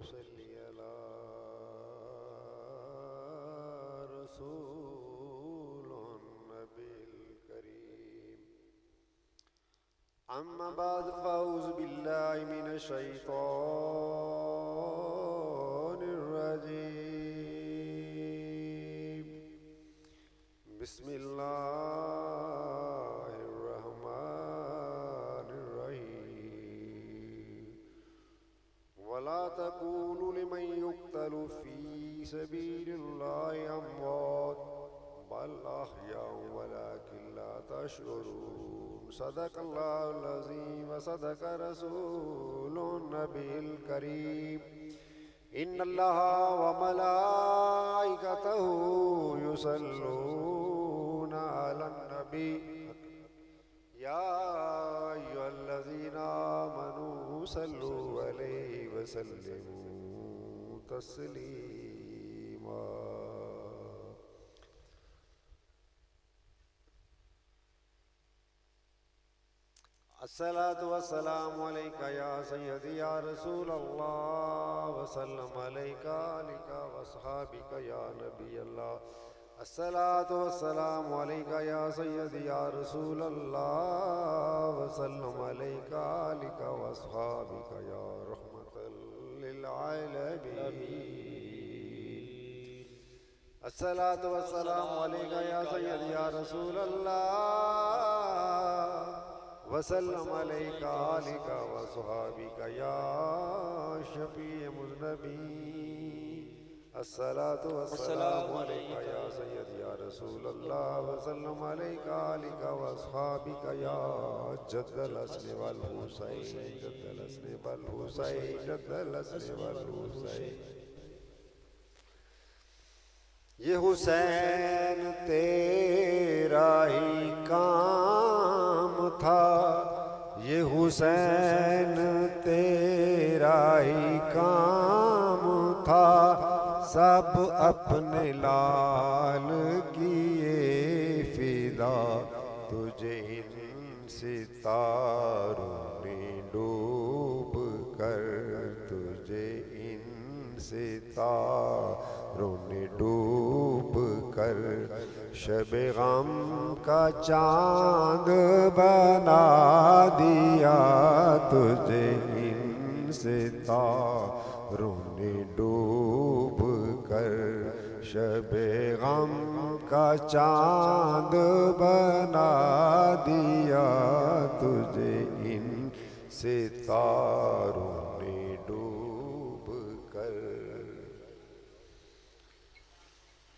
सल्ली अला रसूलिन नबील करीम। अम्मा बाद फ़अऊज़ु बिल्लाहि मिनश शैतानिर रजीम। बिस्मिल्लाहिर रहमानिर रहीम। वला तक़ूलू लिमन युक़्तलु फ़ी सबीलिल्लाहि अम्वात बल अहयाउ वलाकिन ला तशऊरून। सदक़ल्लाहुल अज़ीम व सदक़ रसूलुन नबील करीम। इन्नल्लाहा व मलाइकतहु युसल्लूना अलन नबी या अय्युहल्लज़ीना आमनू सल्लु अलैहि व सल्लिमू तस्लीमा। अस्सलातु वस्सलामु अलैका या सय्यदी या रसूल अल्लाह वसल्लम अलैका अलिका वसहाबिका या नबी अल्लाह। अस्सलातु वस्सलामु अलैका या सय्यदी या रसूल अल्लाह वसल्लम अलैका अलिका वसहाबिका या रहमतल लिल आलमीन। अस्सलातु वस्सलामु अलैका या सय्यदी या रसूल अल्लाह वसल्लम अलैका आलिका व सुहाबिका या शफीअ मुज़नबीन। अस्सलातु वस्सलामु अलैका या सय्यदी या रसूल अल्लाह वसल्लम अलैका आलिका व सुहाबिका या जद्दल हसन वल हुसैन जद्दल हसन वल हुसैन जद्दल हसन वल हुसैन। ये हुसैन तेरा ही काम था, ये हुसैन तेरा ही काम था, सब अपने लाल किए फिदा, तुझे इन सितारों ने डूब कर, तुझे इन सितारों ने डूब कर शब-ए गम का चांद बना दिया, तुझे इन सितारों ने डूब कर शब-ए गम का चांद बना दिया, तुझे इन सितारों ने डूब कर।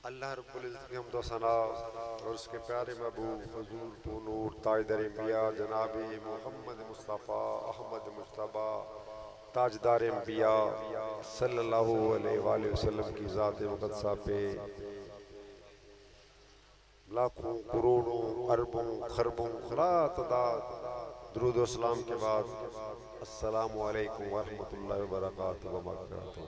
अल्लाह रब्बुल इज़्ज़त की हम्द व सना और उसके प्यारे महबूब हुज़ूर पुनूर ताजदार अंबिया जनाब मोहम्मद मुस्तफ़ा अहमद मुज्तबा ताजदार अंबिया सल्लल्लाहु अलैहि वसल्लम की ज़ात मुक़द्दसा पे लाखों करोड़ों अरबों खरबों खला तादाद दुरूद व सलाम के बाद अस्सलामु अलैकुम व रहमतुल्लाहि व बरकातुहू व मग़फ़िरतुहू।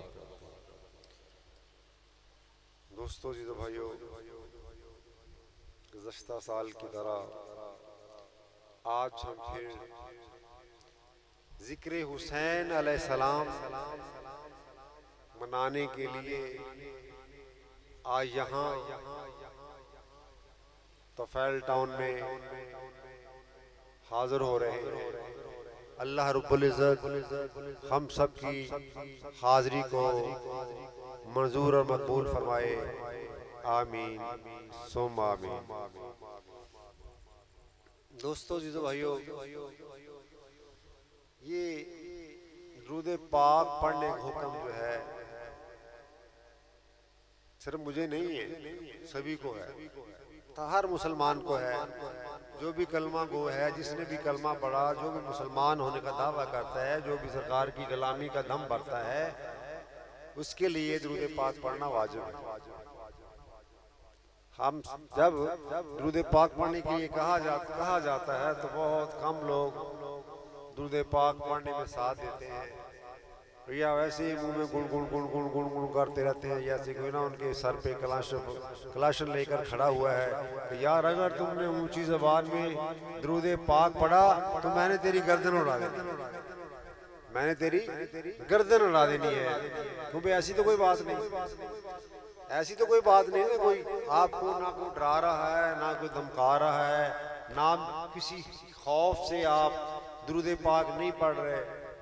दोस्तों जी तो भाइयों, गुज़श्ता साल की तरह आज हम फिर ज़िक्र हुसैन अलैहिस्सलाम मनाने के लिए आज यहाँ तोफैल टाउन में हाजिर हो रहे हैं। अल्लाह रब्बुल इज़्ज़त हम सब की हाज़री को मंजूर और मकबूल फरमाए, आमीन सुम आमीन। दोस्तों जी तो भाइयों, ये दुरूद पाक पढ़ने का हुक्म जो है सिर्फ मुझे नहीं है, सभी को है, हर मुसलमान को है। जो भी कलमा गो है, जिसने भी कलमा पढ़ा, जो भी मुसलमान होने का दावा करता है, जो भी सरकार की गुलामी का दम भरता है, उसके लिए दुरूद पाक पढ़ना वाजिब है। हम जब दुरूद पाक पढ़ने के लिए कहा जाता है तो बहुत कम लोग दुरूद पाक पढ़ने में साथ देते हैं, या वैसे ही मुंह में गुण गुण गुण गुण गुण गुण करते रहते हैं, जैसे कोई ना उनके सर पे कलाशन लेकर खड़ा हुआ है कि यार अगर तुमने ऊंची ज़बान में दुरूद पाक पढ़ा तो मैंने तेरी गर्दन उड़ा दी। मैंने तेरी गर्दन उड़ा देनी है। क्यों भाई, ऐसी तो कोई बात नहीं, ऐसी तो कोई बात नहीं है। कोई आपको ना कोई डरा रहा है, ना कोई धमका रहा है, ना किसी खौफ से आप दुरूद पाक नहीं पढ़ रहे।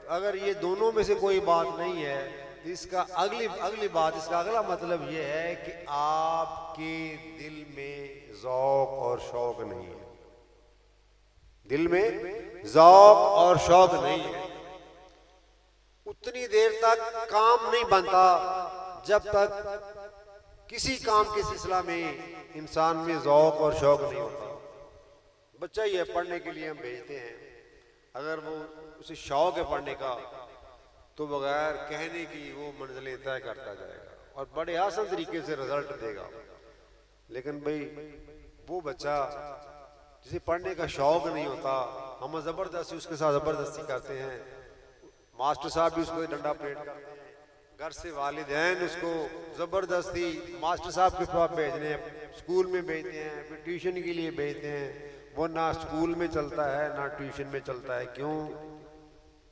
अगर ये दोनों में से कोई बात नहीं है तो इसका अगली बात, इसका अगला मतलब ये है कि आपके दिल में ज़ौक़ और शौक नहीं है। दिल में ज़ौक़ और शौक नहीं है। उतनी देर तक काम नहीं बनता जब तक किसी काम के सिलसिला में इंसान में ज़ौक़ और शौक नहीं होता। बच्चा ही है, पढ़ने के लिए हम भेजते हैं, अगर वो उसे शौक है पढ़ने का तो बगैर कहने की वो मंजिलें तय करता जाएगा और बड़े आसान तरीके से रिजल्ट देगा। लेकिन भाई वो बच्चा जिसे पढ़ने का शौक नहीं होता, हम ज़बरदस्ती उसके साथ ज़बरदस्ती करते हैं। मास्टर साहब भी उसको डंडा परेड करते हैं, घर से वालिदैन उसको ज़बरदस्ती मास्टर साहब के पास भेजने, स्कूल में भेजते हैं, फिर ट्यूशन के लिए भेजते हैं। वो ना स्कूल में चलता है ना ट्यूशन में चलता है। क्यों?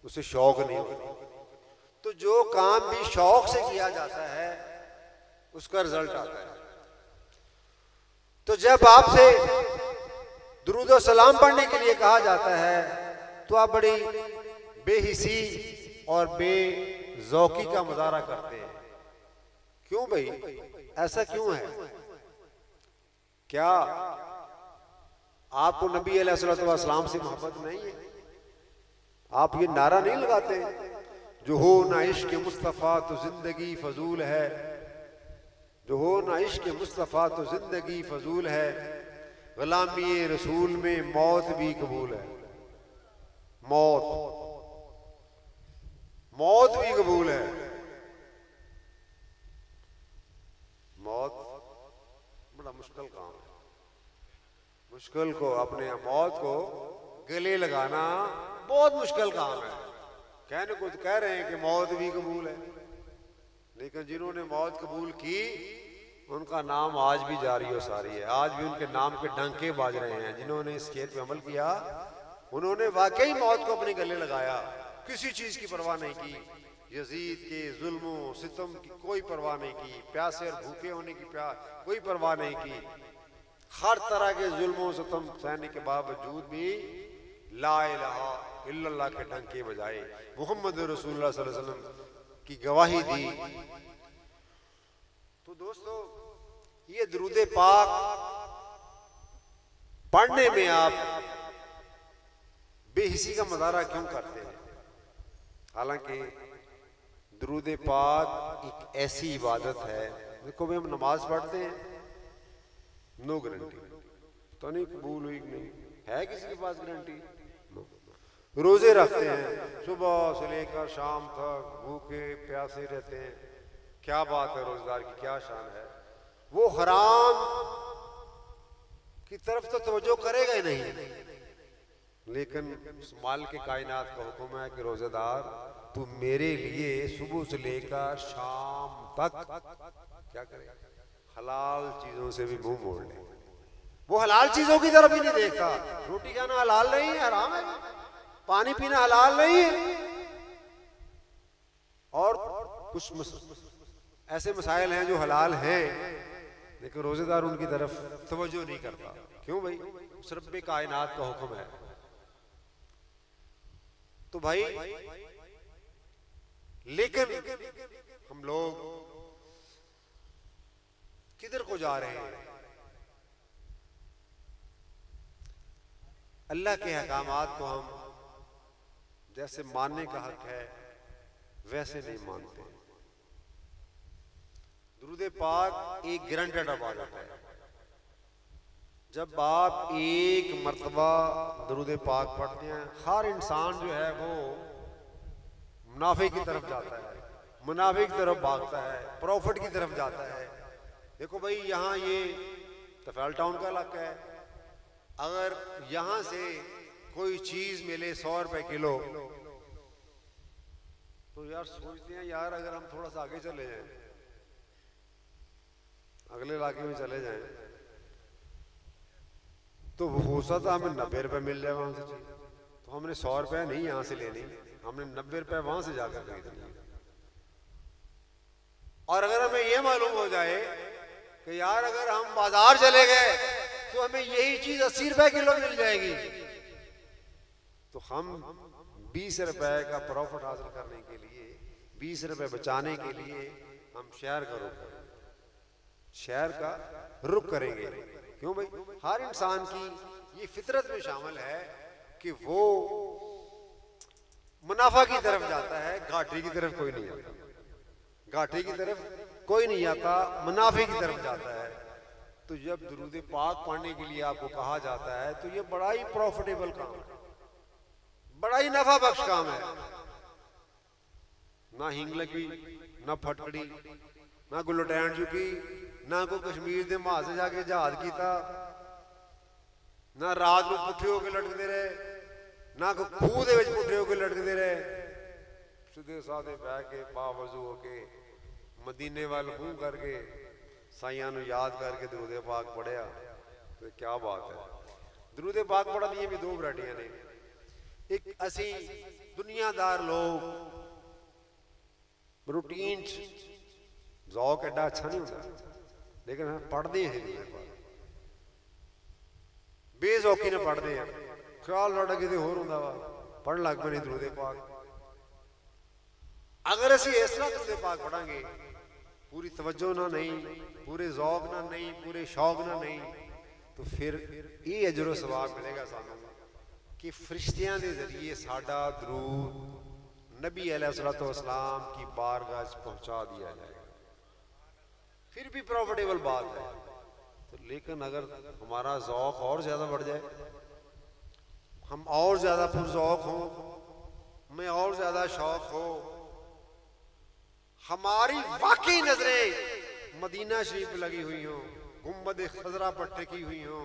उसे शौक नहीं होता। तो जो काम भी शौक से किया जाता है उसका रिजल्ट आता है। तो जब आपसे दुरूद और सलाम पढ़ने के लिए कहा जाता है तो आप बड़ी बेहिसी और बेज़ौकी का मुजाहरा करते हैं। क्यों भाई, ऐसा क्यों है? क्या आपको नबी अलैहिस्सलाम से मोहब्बत नहीं है? आप ये नारा नहीं लगाते, जो हो ना इश्क मुस्तफ़ा तो जिंदगी फजूल है, जो हो ना इश्क मुस्तफ़ा तो जिंदगी फजूल है, गुलामी रसूल में मौत भी कबूल है। मौत भी कबूल है। मौत बड़ा मुश्किल काम है। मुश्किल को, अपने मौत को गले लगाना बहुत मुश्किल काम है। कहने को तो कह रहे हैं कि मौत भी कबूल है, लेकिन जिन्होंने मौत कबूल की उनका नाम आज भी जारी और सारी है। आज भी उनके नाम के डंके बाज रहे हैं। जिन्होंने इस खेत पे अमल किया उन्होंने वाकई मौत को अपने गले लगाया, किसी चीज की परवाह नहीं की। यजीद के जुल्मों सितम की कोई परवाह नहीं की, प्यासे और भूखे होने की कोई परवाह नहीं की। हर तरह के जुल्मों सितम सहने के बावजूद भी ला इलाहा इल्लल्लाह के डंके बजाए, मोहम्मद रसूलुल्लाह सल्लल्लाहु अलैहि वसल्लम की गवाही दी। तो दोस्तों, ये दुरूद पाक पढ़ने में आप बेहिसी का मुजाहरा क्यों करते हैं? हालांकि दुरूद पाक एक ऐसी इबादत है, देखो भाई हम नमाज पढ़ते हैं, नो गारंटी तो नहीं कबूल हुई, नहीं है किसी के पास गारंटी। रोजे रखते हैं, सुबह से लेकर शाम तक भूखे प्यासे रहते हैं, क्या बात है, रोजगार की क्या शान है। वो हराम की तरफ तो तवज्जो करेगा ही नहीं, लेकिन माल के कायनात का हुक्म है कि रोजेदार तू मेरे लिए सुबह से लेकर शाम तक क्या करे, हलाल चीजों से भी मुंह मोड़ ले। वो हलाल चीजों की तरफ ही नहीं देखता। रोटी खाना हलाल नहीं है, हराम है। पानी पीना हलाल नहीं है। और कुछ ऐसे मसाइल हैं जो हलाल हैं, लेकिन रोजेदार उनकी तरफ तवज्जो नहीं करता। क्यों भाई? उस रब्बे कायनात का हुक्म है। तो भाई लेकिन हम लोग किधर को जा रहे हैं? अल्लाह के अहकामात को हम जैसे मानने का हक है वैसे नहीं मानते। दुरूद पाक एक गारंटेड इबादत है। जब आप एक मर्तबा दुरूद पाक पढ़ते हैं, हर इंसान जो है वो मुनाफे की तरफ जाता है, मुनाफे की तरफ भागता है, प्रॉफिट की तरफ जाता है। देखो भाई, यहाँ ये तफैल टाउन का इलाका है। अगर यहाँ से कोई चीज मिले 100 रुपए किलो, तो यार सोचते हैं यार अगर हम थोड़ा सा आगे चले जाएं, अगले इलाके में चले जाएं, तो हो सकता हमें 90 रुपए मिल जाए वहां से। तो हमने 100 रुपए नहीं यहाँ से लेनी, हमने 90 रुपए वहां से जाकर खरीद लिए। और अगर हमें यह मालूम हो जाए कि यार अगर हम बाजार चले गए तो हमें यही चीज 80 रुपए किलो मिल जाएगी, तो हम 20 रुपए का प्रॉफिट हासिल करने के लिए, 20 रुपए बचाने के लिए हम शहर का रुख करेंगे। क्यों भाई? हर इंसान की ये फितरत में शामिल है कि वो मुनाफा की तरफ जाता है, घाटे की तरफ कोई नहीं आता। घाटे की तरफ कोई नहीं आता, मुनाफे की तरफ जाता है। तो जब दुरूद पाक पढ़ने के लिए आपको कहा जाता है तो ये बड़ा ही प्रॉफिटेबल काम है, बड़ा ही नफा बख्श काम है। ना हिंग लगी, ना फटकड़ी, ना गुलटैन चुकी, ना कोई कश्मीर के महाज से जाके जहाज किया, ना रात को पुठे होके लटकते रहे, ना कोई खूह दे विच पुठे होके लटकते रहे। सीधे साधे बह के बावजू होके मदीने वाल मुंह करके साइयां नू याद करके दरूद पाक पढ़िया, तो क्या बात है। दरूद पाक पढ़न दी भी दो वैरायटियां ने। एक असी दुनियादार लोग रूटीन ज़ौक एडा अच्छा नहीं होता, लेकिन हम पढ़ते हैं बेजौकी ने पढ़ते हैं, ख्याल लड़ा कि होर होंदा वा, पढ़ लग पे दरूद पाक। अगर असी इस तरह दरूद पाक पढ़ांगे, पूरी तवज्जो ना नहीं, पूरे ज़ौक ना नहीं, पूरे शौक ना नहीं, तो फिर ये अजर सवाब मिलेगा सानू कि फरिश्तियां के जरिए साडा दरूद नबी अलैहिस्सलाम की बारगाह पहुंचा दिया जाएगा, फिर भी प्रॉफिटेबल बात है। तो लेकिन अगर हमारा ज़ौक और ज्यादा बढ़ जाए, हम और ज्यादा पुरज़ौक हो, हमें और ज्यादा शौक हो, हमारी वाकई नजरें मदीना शरीफ पे लगी हुई हो, गुम्बद खजरा पर टिकी हुई हो,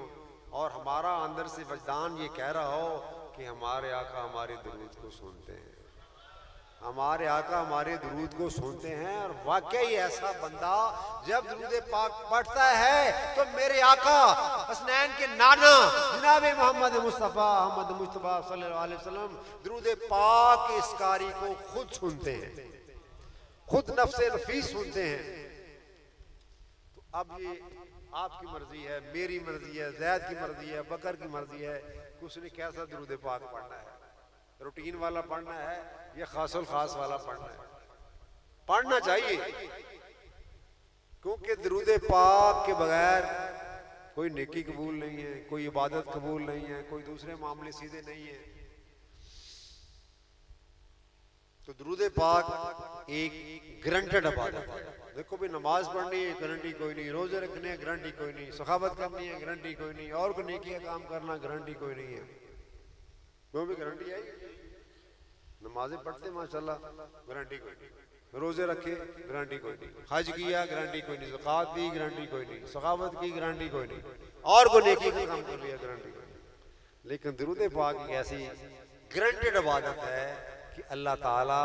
और हमारा अंदर से वजदान ये कह रहा हो कि हमारे आका हमारे दरूद को सुनते हैं, हमारे आका हमारे दरूद को सुनते हैं। और वाकई ऐसा बंदा जब दरूद पाक पढ़ता है तो मेरे आका हसनैन के नाना जनाब मोहम्मद मुस्तफ़ा अहमद मुस्तफ़ा सल्लल्लाहु अलैहि वसल्लम दरूद पाक के इस कारी को खुद सुनते हैं, खुद नफ्से नफीस सुनते हैं। तो अब ये आपकी मर्जी है, मेरी मर्जी है, जैद की मर्जी है, बकर की मर्जी है कि उसने कैसा दरूद पाक पढ़ना है, रूटीन वाला पढ़ना है या खासुल खास वाला पढ़ना है। पढ़ना चाहिए, क्योंकि दरूद पाक के बगैर कोई नेकी कबूल नहीं है, कोई इबादत कबूल नहीं है, कोई दूसरे मामले सीधे नहीं है। तो दरूद पाक एक ग्रंटेड इबादत है। देखो भी नमाज पढ़नी है गारंटी कोई नहीं, रोजे रखने हैं गारंटी कोई नहीं, सखावत करनी है गारंटी कोई नहीं, और कोई नेकी का काम करना गारंटी कोई नहीं है। वो भी गारंटी आई, नमाजें पढ़ते माशाल्लाह गारंटी कोई नहीं, रोजे रखे गारंटी कोई नहीं, हज किया गारंटी कोई नहीं, ज़कात दी गारंटी कोई नहीं, सखावत की गारंटी कोई नहीं, और कोई नेकी का काम कर लिया गारंटी कोई नहीं। लेकिन दरूद पाक एक ऐसी ग्रंटेड इबादत है कि अल्लाह ताला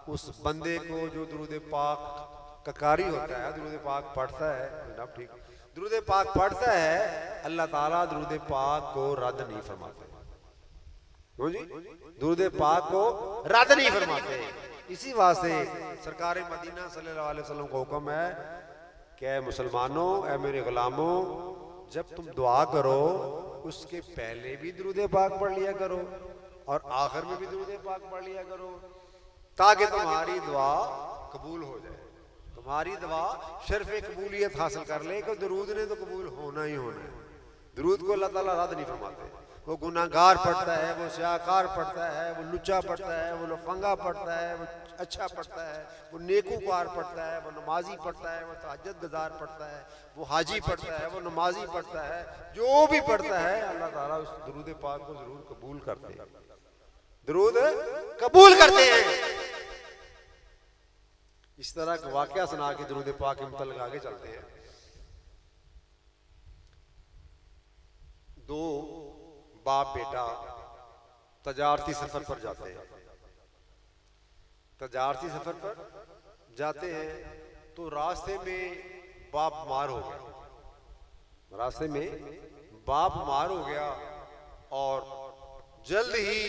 उस बंदे को जो दरूद पाक का कारी होता है, दरूद पाक पढ़ता है, जनाब ठीक, दरूद पाक पढ़ता है, अल्लाह ताला दरूद पाक को रद्द नहीं फरमाते। जी दरूद पाक को रद्द नहीं फरमाते। इसी वास्ते सरकार मदीना सल्लल्लाहु अलैहि वसल्लम को हुक्म है कि ऐ मुसलमानों, ऐ मेरे गुलामों, जब तुम दुआ करो उसके पहले भी दरूद पाक पढ़ लिया करो और आखिर में भी दरूद पाक पढ़ लिया करो, ताकि तुम्हारी दुआ कबूल हो जाए, तुम्हारी दुआ शर्फ कबूलियत हासिल कर ले। कि दरूद ने तो कबूल होना ही होना है, दरूद को अल्लाह ताला रद्द नहीं फरमाते। वो गुनाहगार पढ़ता है, वो स्याकार पढ़ता है, वो लुच्चा पढ़ता है, वो लफंगा पढ़ता है, वो अच्छा पढ़ता है, वो नेकूकार पढ़ता है, वो नमाजी पढ़ता है, वो तहज्जुद गुज़ार पढ़ता है, वो हाजी पढ़ता है, वो नमाजी पढ़ता है, जो भी पढ़ता है अल्लाह ताला उस दरूद पाक को जरूर कबूल करते हैं, दरूद कबूल करते हैं। इस तरह का वाकया सुना के दरूद पाक के मुतल्लिक़ आगे चलते हैं। दो बाप बेटा तजारती सफर पर जाते हैं, तजारती सफर पर जाते हैं तो रास्ते में बाप बीमार हो गया, रास्ते में बाप बीमार हो गया और जल्द ही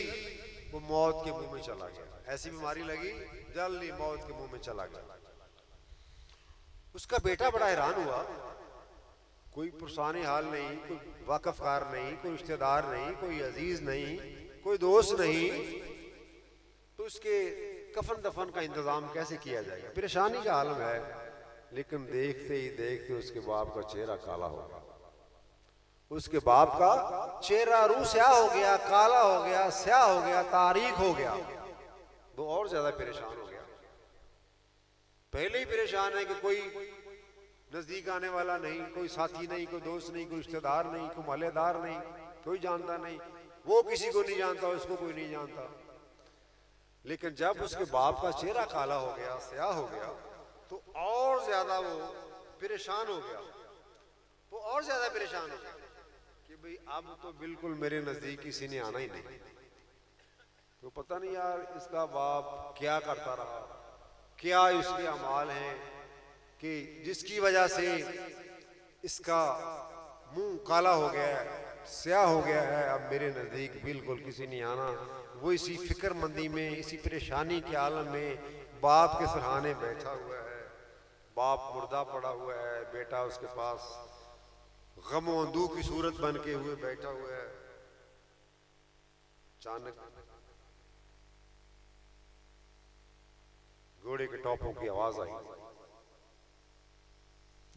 वो मौत के मुंह में चला गया। ऐसी बीमारी लगी, जल्दी मौत के मुंह में चला गया। उसका बेटा बड़ा हैरान हुआ, कोई पुरसाने हाल नहीं, कोई वाकफकार नहीं, कोई रिश्तेदार नहीं, कोई अजीज नहीं, कोई दोस्त नहीं, तो उसके कफन दफन का इंतजाम कैसे किया जाएगा? परेशानी का आलम है। लेकिन देखते ही देखते उसके बाप का चेहरा काला हो गया। उसके बाप का चेहरा रू स्याह हो गया, काला हो गया, स्याह हो गया, तारीख हो गया। वो और ज्यादा परेशान हो गया। पहले ही परेशान है कि कोई नजदीक आने वाला नहीं, कोई साथी नहीं, कोई दोस्त नहीं, कोई रिश्तेदार नहीं, कोई महल्लेदार नहीं, कोई जानता नहीं, वो किसी को नहीं जानता, उसको कोई नहीं जानता। लेकिन जब उसके बाप का चेहरा काला हो गया, स्याह हो गया, तो और ज्यादा वो परेशान हो गया। वो और ज्यादा परेशान हो गया कि भाई अब तो बिल्कुल मेरे नजदीक किसी ने आना ही नहीं। तो पता नहीं यार इसका बाप क्या करता रहा, क्या इसके अमाल हैं कि जिसकी वजह से इसका मुंह काला हो गया है, स्याह हो गया है। अब मेरे नजदीक बिल्कुल किसी नहीं आना। वो इसी फिक्रमंदी में, इसी परेशानी के आलम में बाप के सराहने बैठा हुआ है। बाप मुर्दा पड़ा हुआ है, बेटा उसके पास गम अंदू की सूरत बन के हुए बैठा हुआ है। अचानक घोड़े के टॉपों की आवाज आई।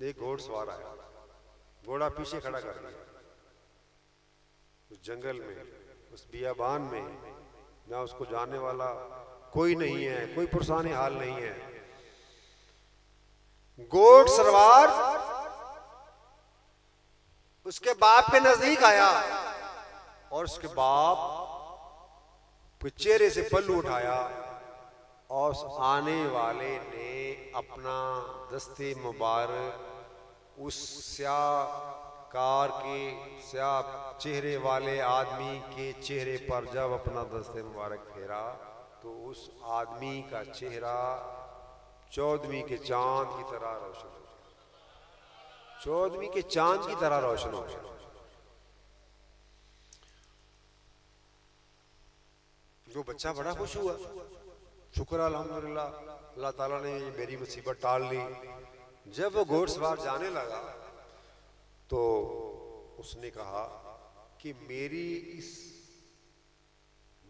एक घोड़सवार आया, घोड़ा पीछे खड़ा कर दिया। उस जंगल में, उस बियाबान में जहां उसको जाने वाला कोई नहीं है, कोई पुरसाने हाल नहीं है, घोड़सवार उसके बाप के नजदीक आया और उसके बाप के चेहरे से पल्लू उठाया और उस आने वाले ने अपना दस्ते मुबारक उस स्याहकार के, स्याह चेहरे वाले आदमी के चेहरे पर जब अपना दस्ते मुबारक फेरा तो उस आदमी का चेहरा 14वीं के चांद की तरह रोशन हो गया। 14वीं के चांद की तरह रोशन हो गया। जो बच्चा बड़ा खुश हुआ, शुक्र अल्हम्दुलिल्लाह, अल्लाह ताला ने मेरी मुसीबत टाल ली। जब वो घोड़सवार जाने लगा तो उसने कहा कि मेरी इस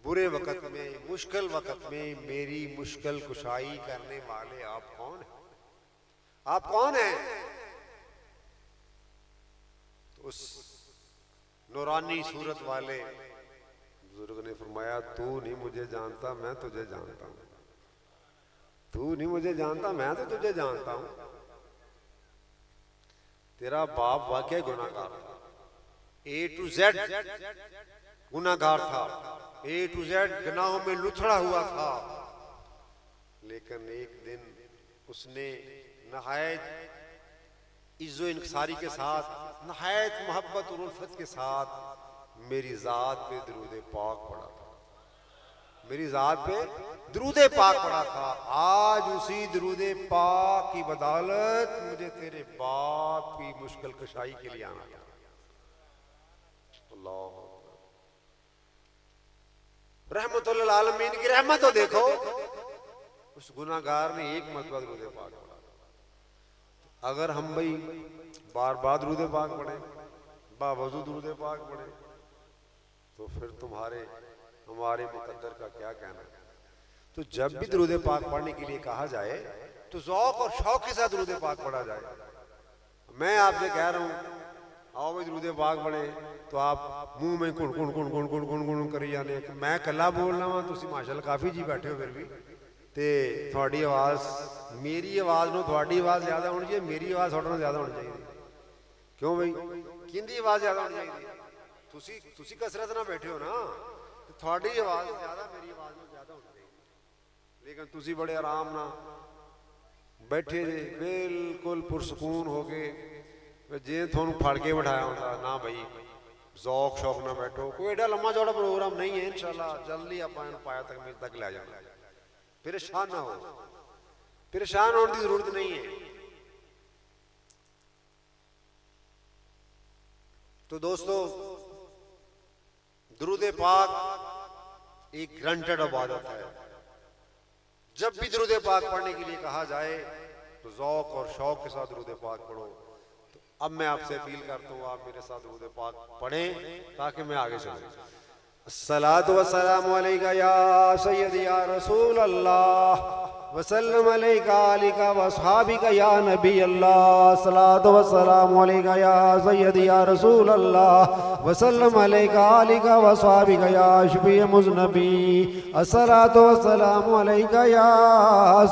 बुरे वक्त में, मुश्किल वक्त में मेरी मुश्किल कुशाई करने वाले आप कौन हैं? आप कौन हैं? तो उस नूरानी सूरत वाले बुजुर्ग ने फरमाया, तू नहीं मुझे जानता, मैं तुझे जानता हूं। तू नहीं मुझे जानता, मैं तो तुझे जानता हूं। तेरा बाप वाकई गुनाहगार था, A to Z गुनाहगार था, A to Z गुनाहों में लुथड़ा हुआ था। लेकिन एक दिन उसने नहायत इज्जो इंकसारी के साथ, नहायत मोहब्बत और उल्फत के साथ मेरी जात पे दरूद पाक पढ़ा था। मेरी जात पे दरूद पाक पढ़ा था। आज उसी दरूद पाक की बदौलत मुझे तेरे बाप की मुश्किल कुशाई के लिए आना था। अल्लाह रहमतुल्लिल आलमीन की रहमत हो। देखो उस गुनाहगार ने एक मरतबा दरूद पाक पढ़ा। अगर हम भाई बार बार दरूद पाक पढ़े, बावजूद दरूद पाक पढ़े, तो फिर तुम्हारे हमारे मुकद्दर का क्या कहना है। तो जब भी दरूद पाक पढ़ने के लिए कहा जाए तो ज़ौक़ और शौक़ के साथ दरूद पाक पढ़ा जाए। मैं आपसे कह रहा हूँ आओ भाई दरूद पाक पढ़े, तो आप मुंह में गुण गुण गुण गुण गुण गुण गुण करी जाने। मैं कला बोलना वा, तुसी माशाअल्लाह काफ़ी जी बैठे हो, फिर भी ते थोड़ी आवाज़, मेरी आवाज़ नो थोड़ी आवाज़ ज़्यादा होनी चाहिए, मेरी आवाज़ थोड़े ज़्यादा होनी चाहिए। क्यों भाई, किंदी आवाज़ ज़्यादा होनी चाहिए? तुसी कसरत ना बैठे हो ना, थोड़ी आवाज़ ज़्यादा, मेरी आवाज़ में ज़्यादा होनी चाहिए। लेकिन तुसी बड़े आराम ना बैठे जे, बिल्कुल पुरसकून हो गए, जे थोनू फड़ के बिठाया होता ना भाई, ज़ौक़ शौक ना बैठो। कोई एडा लम्मा चौड़ा प्रोग्राम नहीं है, इंशाल्लाह जल्दी आप पाया तक ले जाना। परेशान ना हो, परेशान होने की जरूरत नहीं है। तो दोस्तों दुरूद पाक एक ग्रांटेड इबादत है, जब भी दुरूद पाक पढ़ने के लिए कहा जाए तो ज़ौक़ और शौक़ के साथ दुरूद पाक पढ़ो। तो अब मैं आपसे अपील करता हूँ, आप मेरे साथ दुरूद पाक पढ़ें ताकि मैं आगे चलूँ। अस्सलातु वस्सलामु अलैका या सय्यदी या रसूल अल्लाह वसल्लम अलैका आलिका वसहाबिका या नबी अल्लाह। अस्सलातु वस्सलामु अलैका या सय्यदी या रसूल अल्लाह वसल्लम अलैका आलिका वसहाबिका या शफी मुज़नबी। अस्सलातु वस्सलामु अलैका या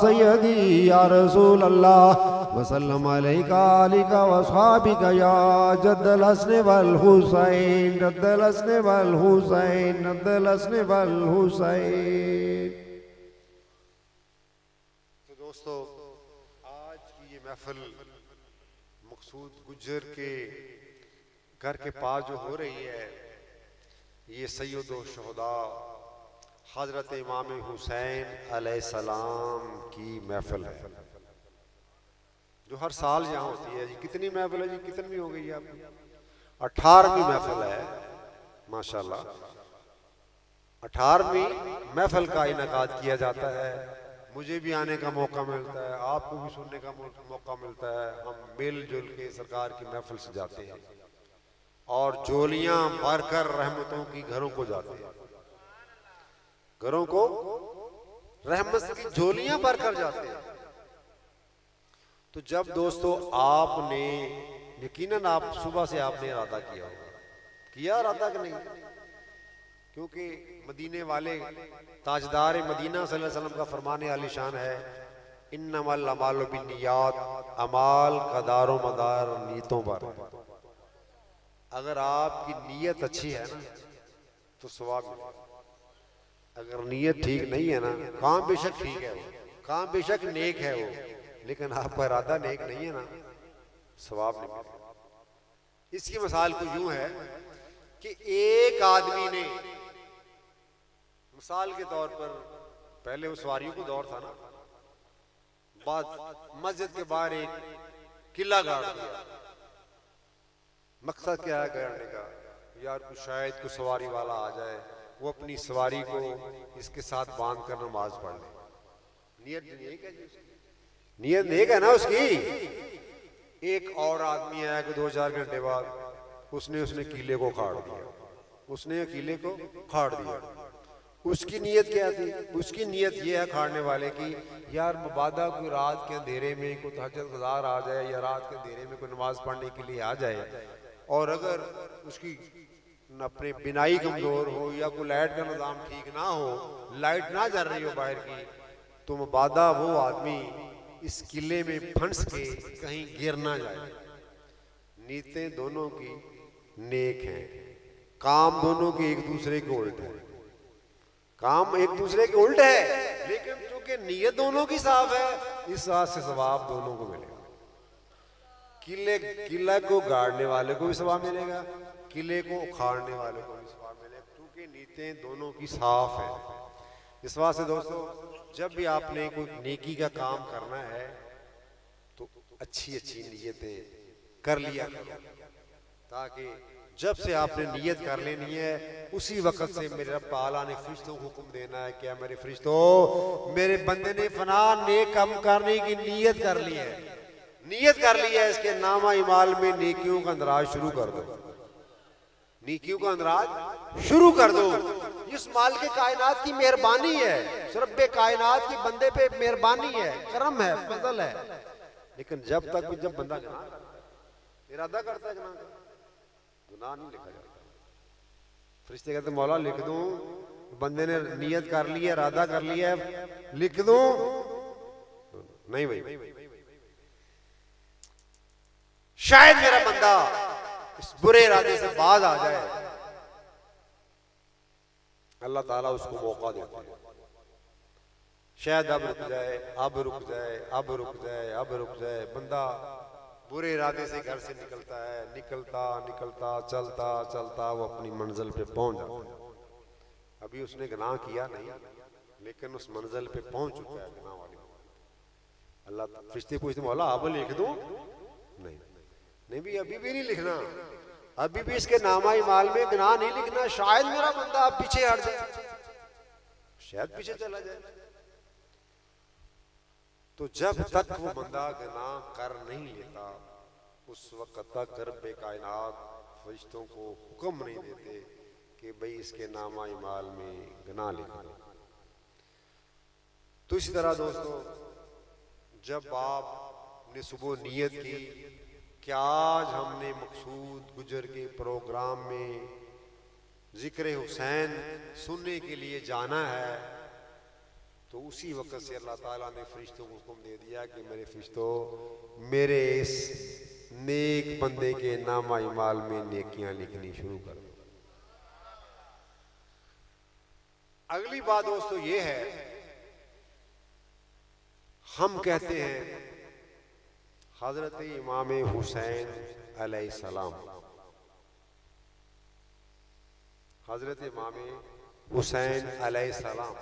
सय्यदी या रसूल अल्लाह वसल्लम अलैका आलिका वसहाबिका या जद्दल हसन वल हुसैन जद्दल हसन वल हुसैन जद्दल हसन वल हुसैन। दोस्तों, आज की ये महफिल मकसूद गुज्जर के घर के पास जो हो रही है, ये सैयदो शुहदा हजरत इमाम हुसैन अलैहिस्सलाम की महफिल है जो हर साल यहाँ होती है। जी कितनी महफिल है जी? कितनी हो गई है आपकी? 18वीं महफिल है माशाल्लाह। 18वीं महफिल का इनेकाद किया जाता है। मुझे भी आने का मौका मिलता है, आपको भी सुनने का मौका मिलता है। हम मिलजुल के सरकार की महफिल से जाते हैं और झोलियां भरकर रहमतों की घरों को जाते हैं। घरों को रहमत की झोलियां भरकर जाते हैं। तो जब दोस्तों आपने यकीनन आप सुबह से आपने इरादा किया होगा, किया इरादा कि नहीं? क्योंकि मदीने वाले ताजदार मदीना सल्लल्लाहु अलैहि वसल्लम का फरमाने आली शान है, इन्नमल अमालु बिन्नियात, अमाल का दारो मदार नीयतों पर। अगर आपकी नीयत अच्छी है ना तो सवाब मिलेगा। अगर नीयत ठीक नहीं है ना, काम बेशक ठीक है वो, काम बेशक नेक है वो, लेकिन आपका इरादा नेक नहीं है ना, सवाब नहीं मिलेगा। इसकी मिसाल कुछ यूं है कि एक आदमी ने, मिसाल के तौर पर, पहले वो सवारियों को दौर था ना, बाद मस्जिद के बाहर एक किला गाड़ दिया। मकसद क्या है गाड़ने का? यार कुछ शायद कोई सवारी वाला आ जाए, वो अपनी सवारी को इसके साथ बांध कर नमाज पढ़ ले। नियत नेक है जी, नियत नेक है ना उसकी। एक और आदमी आया कि 2-4 घंटे बाद उसने किले को खाड़ दिया, उसने किले को खाड़ दिया। उसकी नीयत क्या थी? उसकी नीयत ये है खाड़ने वाले की, यार मबादा कोई रात के अंधेरे में कोई तहज्जुद गुज़ार आ जाए या रात के अंधेरे में कोई नमाज पढ़ने के लिए आ जाए, और अगर उसकी अपने बिनाई कमजोर हो या कोई लाइट का निज़ाम ठीक ना हो, लाइट ना जल रही हो बाहर की, तो मबादा वो आदमी इस किले में फंस के कहीं गिर ना जाए। नीयतें दोनों की नेक हैं, काम दोनों के एक दूसरे के उल्ट है, काम एक दूसरे के उल्ट है, लेकिन चूंकि नीयत दोनों की साफ है, इस बात से सवाब दोनों को मिलेगा। किले को गाड़ने वाले को भी सवाब मिलेगा, किले को उखाड़ने वाले को भी सवाब मिलेगा, क्योंकि नीयतें दोनों की साफ है। इस बात से दोस्तों, जब भी आपने कोई नेकी का काम करना है तो अच्छी अच्छी नीयतें कर लिया, ताकि जब से आपने नियत कर लेनी है उसी वक्त से मेरे रब ताला ने फरिश्तों को हुक्म देना है, क्या मेरे फरिश्तों, मेरे बंदे ने फना नेक काम करने की नियत कर ली है, नियत कर ली है, इसके नामा इमाल में नेकियों का अंदराज शुरू कर दो, नेकियों का अंदराज शुरू कर दो। इस माल के कायनात की मेहरबानी है, रब्बे कायनात के बंदे पे मेहरबानी है, करम है, फजल है। लेकिन जब बंदा इरादा करता है गुनाह नहीं लिखा जाता। फरिश्ते कहते मौला लिख दूं, बंदे ने नियत कर ली है, इरादा कर लिया है, लिख दूं? नहीं भाई, शायद मेरा बंदा इस बुरे इरादे से बाज आ जाए, अल्लाह ताला उसको मौका देता है, शायद अब रुक जाए, अब रुक जाए, अब रुक जाए, अब रुक जाए। बंदा बुरे इरादे से घर से निकलता है, निकलता निकलता चलता चलता वो अपनी मंजिल पे पहुंच जाता है। अभी उसने गुनाह किया नहीं, लेकिन उस मंजिल पे पहुंच चुका है गुनाह वाली। अल्लाह फरिश्ते पूछते मौला अब लिख दूं? नहीं भी, अभी भी नहीं लिखना, अभी भी इसके नामाई माल में गुनाह नहीं लिखना। शायद मेरा बंदा अब पीछे हट जाए, शायद पीछे चला जाए। तो जब तक वो बंदा गुनाह कर नहीं लेता उस वक्त तक रब कायनात फरिश्तों को हुक्म नहीं देते कि भाई इसके नामा इमाल में गुनाह लिखा। तो इसी तरह दोस्तों, जब आपने सुबह नियत की कि आज हमने मकसूद गुजर के प्रोग्राम में जिक्र हुसैन सुनने के लिए जाना है, तो उसी वक्त से अल्लाह ताला ने फरिश्तों को हुक्म दे दिया कि मेरे फरिश्तों, मेरे इस नेक बंदे के नामा इमाल में नेकियां लिखनी शुरू कर दो। अगली बात दोस्तों ये है, हम कहते हैं हजरत इमाम हुसैन अलैहिस्सलाम, हजरत इमाम हुसैन अलैहिस्सलाम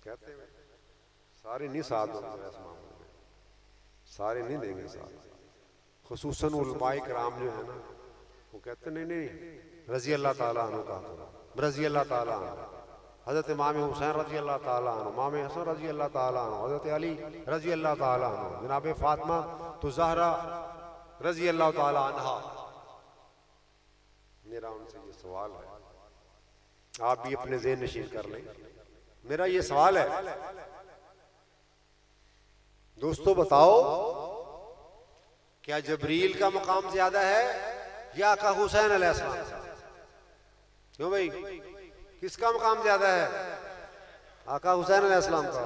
कहते हैं। सारे नहीं साथ होंगे इस मामले में, सारे नहीं देंगे साथ। खुसूसन उलमाए कराम जो है ना, वो कहते नहीं नहीं रजी अल्लाह ताला अन्हु का, रजी अल्लाह ताला अन्हु, हजरत इमाम हुसैन रजी अल्लाह ताला अन्हु, इमाम हसन रजी अल्लाह ताला अन्हु, हजरत अली रजी अल्लाह ताला अन्हु, जनाब फातिमा तो ज़हरा रजी अल्लाह ताला अन्हा। मेरा उनसे ये सवाल है, आप भी अपने ज़हन नशीन कर लें। मेरा ये सवाल है दोस्तों, बताओ क्या जबरील का मकाम ज्यादा है या आका हुसैन अलैहिस्सलाम का? क्यों भाई, किसका मकाम ज्यादा है? आका हुसैन अलैहिस्सलाम का।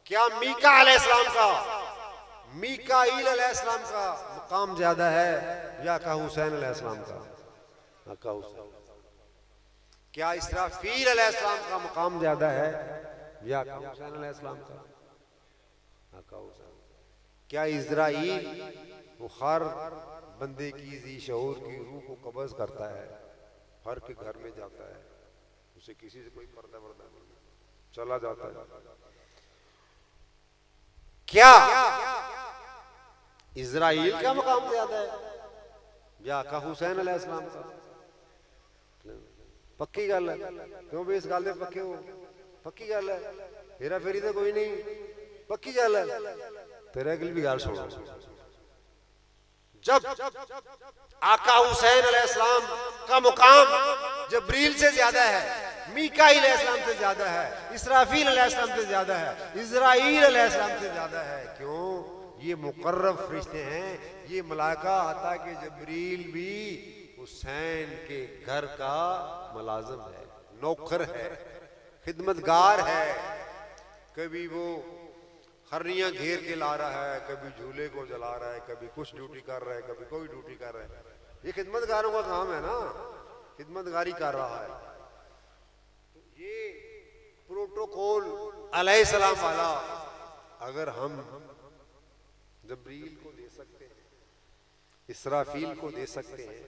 क्या मीका अलैहिस्सलाम का, मीकाईल अलैहिस्सलाम का मकाम ज्यादा है या आका हुसैन अलैहिस्सलाम का? आका हुसैन। क्या इसराफील अलैहिस्सलाम का मकाम ज्यादा है या आका हुसैन अलैहिस्सलाम का? आका हुसैन। क्या इज़राइल वो हर बंदे की जी शऊर की रूह को कब्ज़ करता है, हर के घर में जाता है, उसे किसी से कोई पर्दा वर्दा नहीं, चला जाता है। क्या इज़राइल का मकाम ज्यादा है या आका हुसैन अलैहिस्सलाम का? पक्की गल है? क्यों भी इस गल दे पक्के हो? पक्की गल है, हेरा फेरी तो कोई नहीं, पक्की गल है। तेरे अगली भी गल सुनो, जब आका हुसैन अलैहिस्सलाम का मुकाम जबरील से ज्यादा है, मीकाईल अलैहिस्सलाम से ज्यादा है, इसराफील अलैहिस्सलाम से ज्यादा है, इज़राइल अलैहिस्सलाम से ज्यादा है। क्यों? ये मुकर्रब फरिश्ते हैं, ये मलाइका आता कि जबरील भी हुसैन के घर का मुलाजिम है, नौकर है, खिदमतगार है। कभी वो हर्रियां घेर के ला रहा है, कभी झूले को जला रहा है, कभी कुछ ड्यूटी कर रहा है, कभी कोई ड्यूटी कर रहा है। ये खिदमतगारों का काम है ना, खिदमतगारी कर रहा है। तो ये प्रोटोकॉल अलैहिस्सलाम वाला अगर हम जबरील को दे सकते हैं, इसराफील को दे सकते हैं,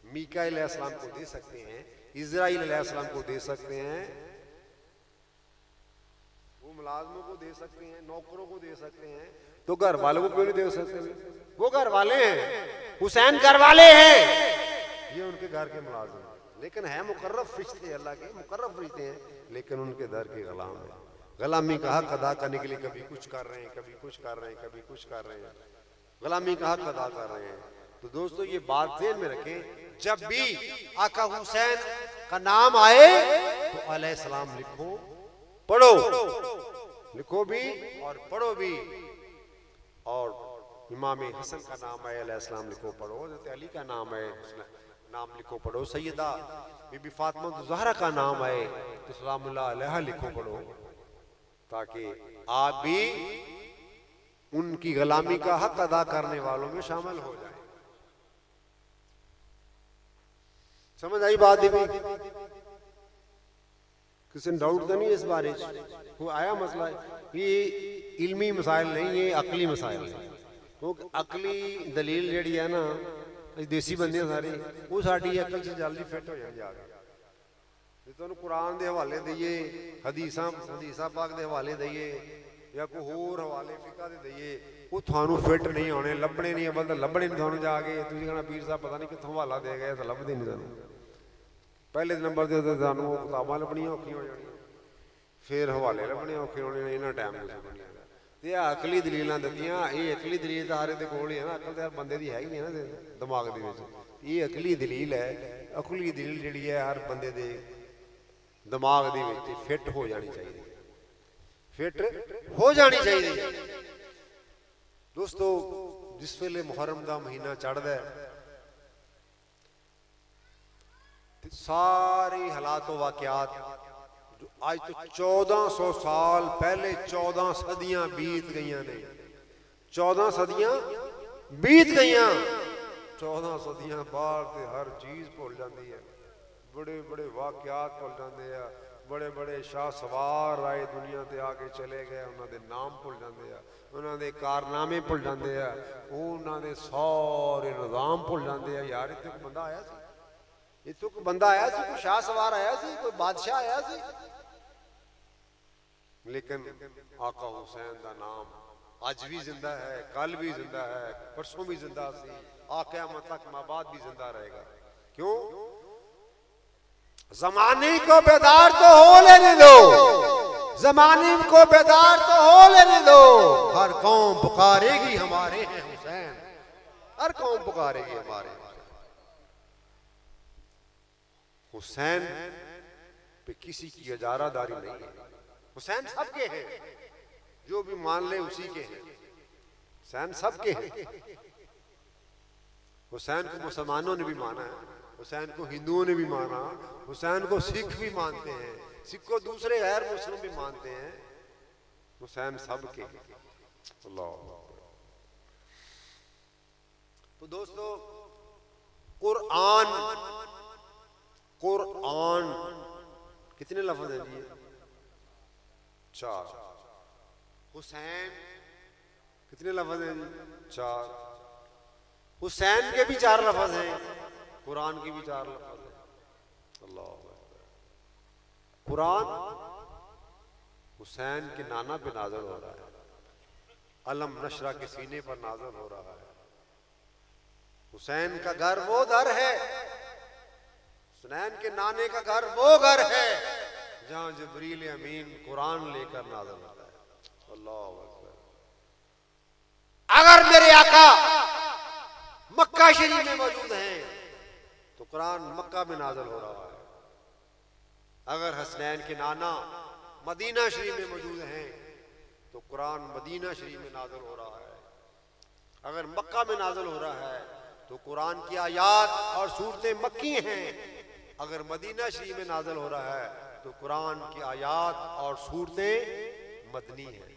मीकाईल अलैहिस्सलाम को दे सकते हैं, इज़राइल अलैहिस्सलाम को दे सकते हैं, वो मुलाजमों को दे सकते हैं, नौकरों को दे सकते हैं, तो घर वालों को क्यों नहीं दे सकते? वो घर वाले हैं, हुसैन घर वाले हैं, ये उनके घर के मुलाजिम हैं, लेकिन है मुकर्रब फरिश्ते, अल्लाह के मुकर्रब फरिश्ते हैं, लेकिन उनके दर के गुलाम है। गुलामी का हक अदा करने के लिए कभी कुछ कर रहे हैं, कभी कुछ कर रहे हैं, कभी कुछ कर रहे हैं, गुलामी का हक अदा कर रहे हैं। तो दोस्तों ये बात ध्यान में रखें, जब भी आका हुसैन का नाम आए तो अलैहिस्सलाम लिखो, पढ़ो, लिखो भी और पढ़ो भी। और इमाम हसन का नाम आए अलैहिस्सलाम लिखो, पढ़ो। हज़रत अली का नाम आए, नाम लिखो, पढ़ो। सैयदा बीबी फातिमा ज़हरा का नाम आए तो सलामुल्लाह अलैहा लिखो, पढ़ो, ताकि आप भी उनकी गुलामी का हक अदा करने वालों में शामिल हो जाए। समझ आई बात? किसी ने डाउट तो नहीं इस बारे वो आया मसला? ये इल्मी मसाइल नहीं, ये अकली मसाइल है। वो अकली दलील जी है ना, देसी बंदे सारे, वो साड़ी अकल से जल्दी फिट हो जाए। तुहानू कुरान के हवाले दईए, हदीसां पाक के हवाले दईए या कोई होर हवाले फिका दे दईए, वो थानू फिट नहीं आने, लभने नहीं, अवल तो लभने नहीं थानू जाके। तुसीं कहना पीर साहब पता नहीं कित्थों हवाला दे गए, तो लभदे नहीं थानू। पहले नंबर ते थानू किताबां लभणियां औखियां हो जाणियां, फिर हवाले लभने औखे होने, इन्ना टाइम नहीं बनना। ते अकली दलीलां दित्तियां। ये अकली दलील तो सारे दे कोल ही है ना, अकल तो बंदे दी है ही नहीं ना दिमाग दे विच। ये अकली दलील है। अकली दलील जिहड़ी है हर बंदे दे दिमाग दे विच फिट हो जानी चाहिए, फिट हो जानी चाहिए। दोस्तों जिस वेले मुहर्रम का महीना चढ़दा है सारी हालात वाकयात जो आज तो 1400 साल पहले 14 सदियां बीत गई ने, 14 सदियां बीत गई, 14 सदियां बाद हर चीज भुल जाती है। बड़े बड़े वाकयात भुल जाते हैं, बड़े बड़े शाह सवार आए दुनिया ते आके चले गए, उन्होंने नाम भुल जाते हैं, उन्होंने कारनामे भुल जाते हैं, उन्होंने सारे निजाम भुल जाते हैं। यार इतने कोई बंदा आया सी, इतों कोई बंदा आया सी, कोई शाह सवार आया सी, कोई बादशाह आया सी, लेकिन आका हुसैन का नाम अज भी जिंदा है, कल भी जिंदा है, परसों भी जिंदा सी, क़यामत तक माबाद भी जिंदा रहेगा। क्यों? जमाने को बेदार तो हो लेने दो, जमाने को बेदार तो हो लेने दो, हर कौम पुकारेगी हमारे हैं हुसैन, हर कौम पुकारेगी हमारे हुसैन पे किसी की इजारादारी नहीं है। हुसैन सबके हैं, जो भी मान ले उसी के हैं। हुसैन सबके हैं। हुसैन को मुसलमानों ने भी माना है, हुसैन को हिंदुओं ने भी माना, हुसैन को सिख भी मानते हैं, सिख को दूसरे गैर मुस्लिम भी मानते हैं। हुसैन सबके हैं। अल्लाह। तो दोस्तों कुरान, कुरान कितने लफ्ज हैं जी? 4। हुसैन कितने लफ्ज हैं जी? 4। हुसैन के भी 4 लफ्ज हैं, कुरान की भी 4 लफ्ज हैं। अल्लाह। कुरान हुसैन के नाना पे नाज़िल हो रहा है, अलम नशरा के सीने पर नाज़िल हो रहा है। हुसैन का घर वो घर है, हुसैन के नाने का घर वो घर है जहां जिब्रील अमीन कुरान लेकर नाज़िल होता है। अल्लाह अकबर। अगर मेरे आका मक्का शरीफ में मौजूद हैं तो कुरान मक्का में नाज़िल हो रहा है। अगर हसनैन के नाना मदीना शरीफ में मौजूद हैं तो कुरान मदीना शरीफ में नाज़िल हो रहा है। अगर मक्का में नाज़िल हो रहा है तो कुरान की आयात और सूरतें मक्की हैं। अगर मदीना शरीफ में नाज़िल हो रहा है तो कुरान की आयात और सूरतें मदनी हैं।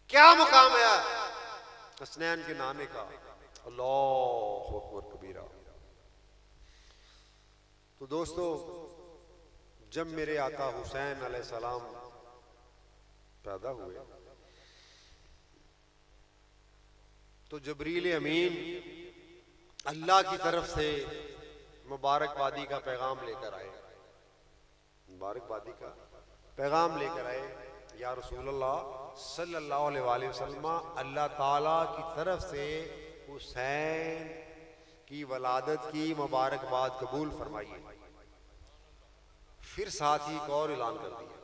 क्या मुकाम है हसनैन के नाने का? अल्लाह अकबर कबीरा। तो दोस्तों जब मेरे आका हुसैन अलैहिस्सलाम पैदा हुए तो जिब्रील अमीन अल्लाह की तरफ से मुबारकबादी का पैगाम लेकर आए, मुबारकबादी का पैगाम लेकर आए। या रसूलुल्लाह सल्लल्लाहु अलैहि वसल्लम, अल्लाह ताला की तरफ से हुसैन की वलादत की मुबारकबाद कबूल फरमाइए। फिर साथ ही एक और ऐलान कर दिया।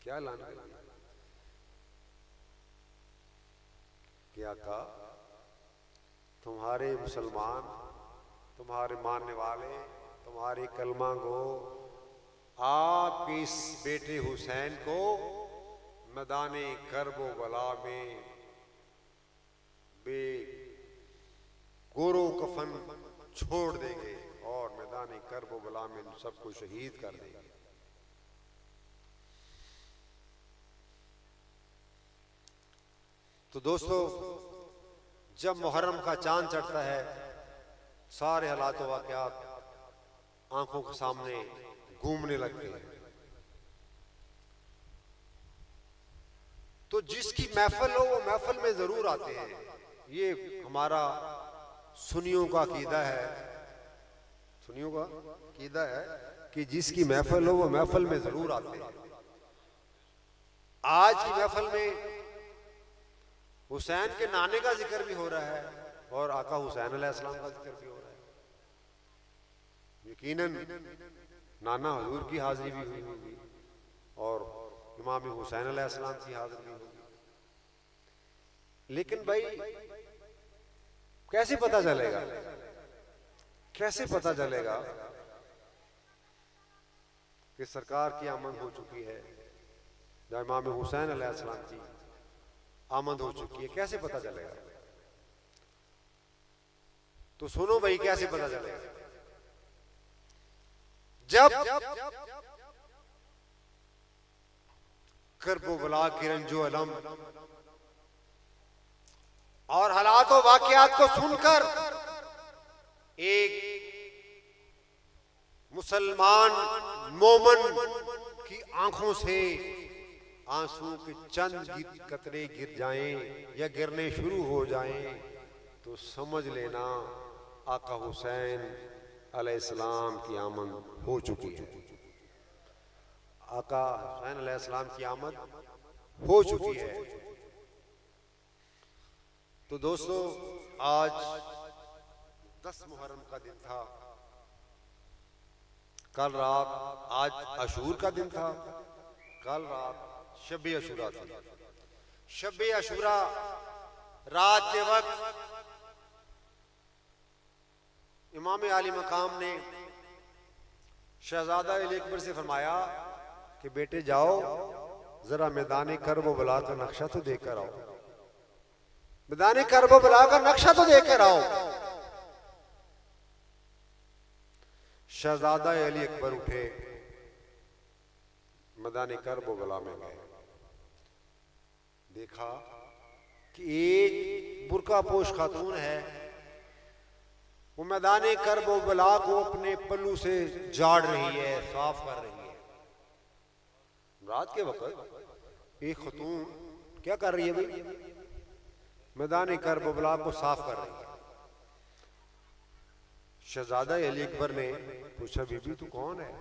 क्या ऐलान कर दिया? क्या कहा? तुम्हारे मुसलमान, तुम्हारे मानने वाले, तुम्हारे कलमा गो आपके इस बेटे हुसैन को मैदाने करबो बला में बे गोरो कफन छोड़ देंगे और मैदाने करबो बला में सबको शहीद कर देंगे। तो दोस्तों जब मुहर्रम का चांद चढ़ता है सारे हालात वाक़यात आंखों के सामने घूमने लगते हैं। तो जिसकी महफिल हो वो महफिल में जरूर आते हैं। ये हमारा सुन्नियों का अकीदा है, सुन्नियों का अकीदा है कि जिसकी महफिल हो वो महफिल में जरूर आते हैं। आज की महफिल में हुसैन के नाने का जिक्र भी हो रहा है और आका हुसैन अलैहिस्सलाम का जिक्र भी हो रहा है। यकीनन नाना हुजूर की हाजिरी भी हुई होगी और इमाम हुसैन अलैहिस्सलाम की हाजिरी होगी। लेकिन भाई कैसे पता चलेगा, कैसे पता चलेगा कि सरकार की आमद हो चुकी है, जब इमाम हुसैन अलैहिस्सलाम की आमद हो चुकी है, कैसे पता चलेगा? तो सुनो भाई, कैसे पता चलेगा? जब करबला की रंजो अलम और हालात व वाकयात को सुनकर एक मुसलमान मोमन की आंखों से आंसू के चंद कतरे गिर जाएं या गिरने शुरू हो जाएं तो समझ लेना आका हुसैन अलैहिस्सलाम की आमद हो चुकी है। आका हुसैन अलैहिस्सलाम की आमद हो चुकी है। तो दोस्तों, आज 10 मुहर्रम का दिन था, कल रात, आज अशूर का दिन था, कल रात शब अशूरा थी। शब अशूरा रात के वक्त इमाम आली मकाम ने शहजादा अली अकबर से फरमाया कि बेटे जाओ, जरा मैदान करबला का नक्शा तो देखकर आओ, मैदान करबला का नक्शा तो देखकर आओ। शहजादा अली अकबर उठे, मैदान करबला में गए, देखा कि एक बुर्का पोश खातून है, वो मैदान करबला को अपने पल्लू से झाड़ रही है, साफ कर रही है। रात के वक्त एक खातून क्या कर रही है भाई? मैदान करबला को साफ कर रही है। शहजादा अली अकबर ने पूछा, बीबी तू कौन है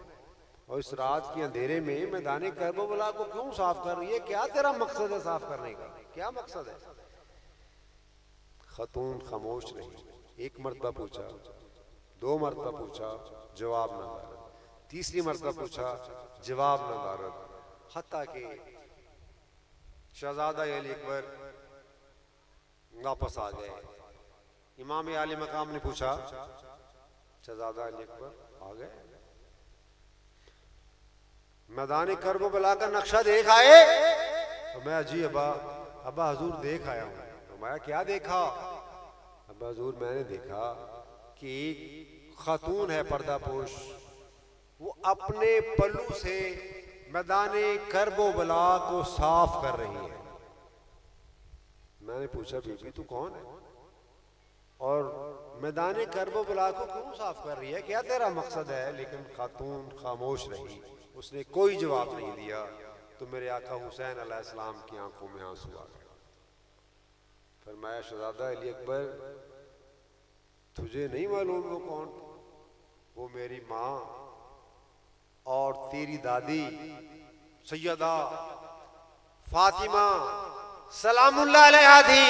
और इस रात के अंधेरे में मैदान करबला को क्यों साफ कर रही है? क्या तेरा मकसद है साफ करने का, क्या मकसद है? खातून खामोश रही। एक मरतबा पूछा, 2 मरतबा पूछा, जवाब न दारद, तीसरी मरतबा पूछा, जवाब न दारद, हत्ता कि शहजादा अली अकबर वापस आ गए। इमाम आली मकाम ने पूछा, शहजादा अली अकबर आ गए, मैदान करबला का नक्शा देख आए? तो मैं जी अब्बा हजूर देख आया हूं। तो मैं क्या देखा? अब्बा हजूर मैंने देखा कि एक खातून है पर्दापोश, वो अपने पल्लू से मैदान करबला को साफ कर रही है। मैंने पूछा, बीबी तू कौन है और मैदान करबला को क्यों साफ कर रही है, क्या तेरा मकसद है? लेकिन खातून खामोश रही, उसने कोई जवाब नहीं दिया। तो मेरे आका हुसैन अलैहिस्सलाम की आंखों में आंसू आ गए। फरमाया, शहजादा अली अकबर तुझे नहीं मालूम वो कौन? वो मेरी माँ और तेरी दादी सैयदा फातिमा सलामुल्लाह अलैहा थी।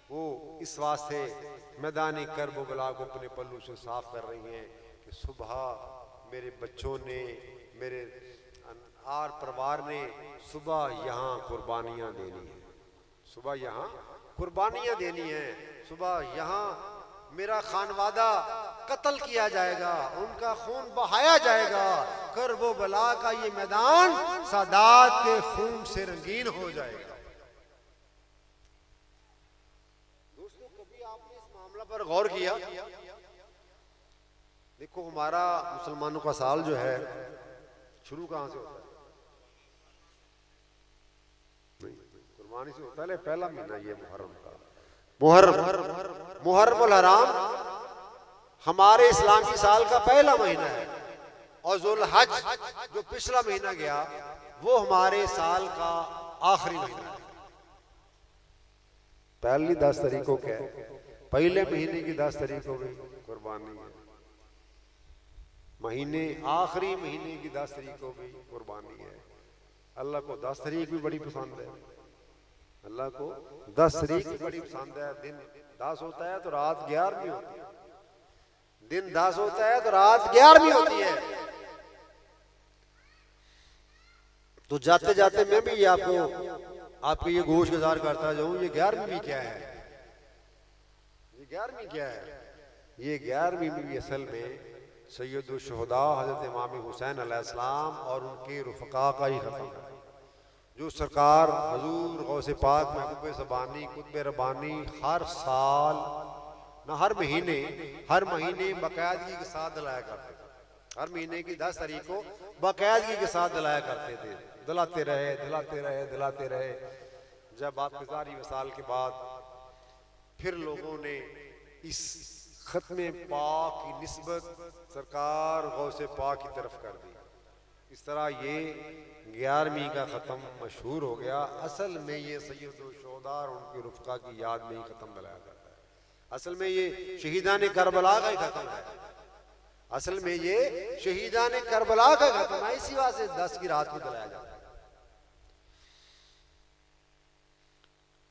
वो इस वास्ते मैदान करबला को अपने पल्लू से साफ कर रही हैं कि सुबह मेरे बच्चों ने, मेरे आर परिवार ने सुबह यहाँ कुर्बानियाँ देनी है, सुबह यहाँ कुर्बानियाँ देनी है, सुबह यहाँ मेरा खानवादा कत्ल किया जाएगा, उनका खून बहाया जाएगा, करबला का ये मैदान सादात के खून से रंगीन हो जाएगा। दोस्तों, कभी आपने इस मामला पर गौर किया? देखो, हमारा मुसलमानों का साल जो है शुरू कहां से होता है? कुर्बानी से होता है। पहला महीना ये मुहर्रम का, मुहर्रम अल हराम हमारे इस्लामी साल का पहला महीना है, और जुल हज जो पिछला महीना गया वो हमारे साल का आखिरी महीना है। पहली 10 तारीखों के पहले महीने की 10 तारीख हो गई कुर्बानी है, महीने आखिरी महीने की 10 तारीख हो गई कुर्बानी है। अल्लाह को 10 तारीख भी बड़ी पसंद है, अल्लाह को 10 तारीख भी बड़ी पसंद है। दिन 10 होता है तो रात 11वीं होती है, दिन 10 होता है तो रात 11वीं होती है। तो जाते जाते मैं भी आपको आपके ये गोश गुजार करता जाऊं, ये 11वीं क्या है, ये 11वीं क्या है? ये 11वीं भी असल में सैयदुल शुहदा हजरत इमाम हुसैन अलैहिस्सलाम और उनके रुफ़क़ा का ही ख़त्म है, जो सरकार हजूर गौसे पाक महबूब ज़बानी कुतुब रब्बानी हर साल ना हर महीने बाकायदगी के साथ दिलाया करते थे। हर महीने की 10 तारीख को बाकायदगी के साथ दिलाया करते थे, दिलाते रहे। जब आपके ज़ारी वसाल के बाद फिर लोगों ने इस ख़त्म पाक की निस्बत सरकार गौसे पाक की तरफ कर दी। इस तरह ये 11वीं का ख़त्म मशहूर हो गया। असल में ये सैयदुल शुहदा और उनके रुफ़क़ा की याद में ही ख़त्म दिलाया जाता है। असल में ये शहीदान करबला का ही ख़त्म है। असल में ये शहीदान करबला का ख़त्म है, इसी वजह से 10 की रात को दिलाया जाता है।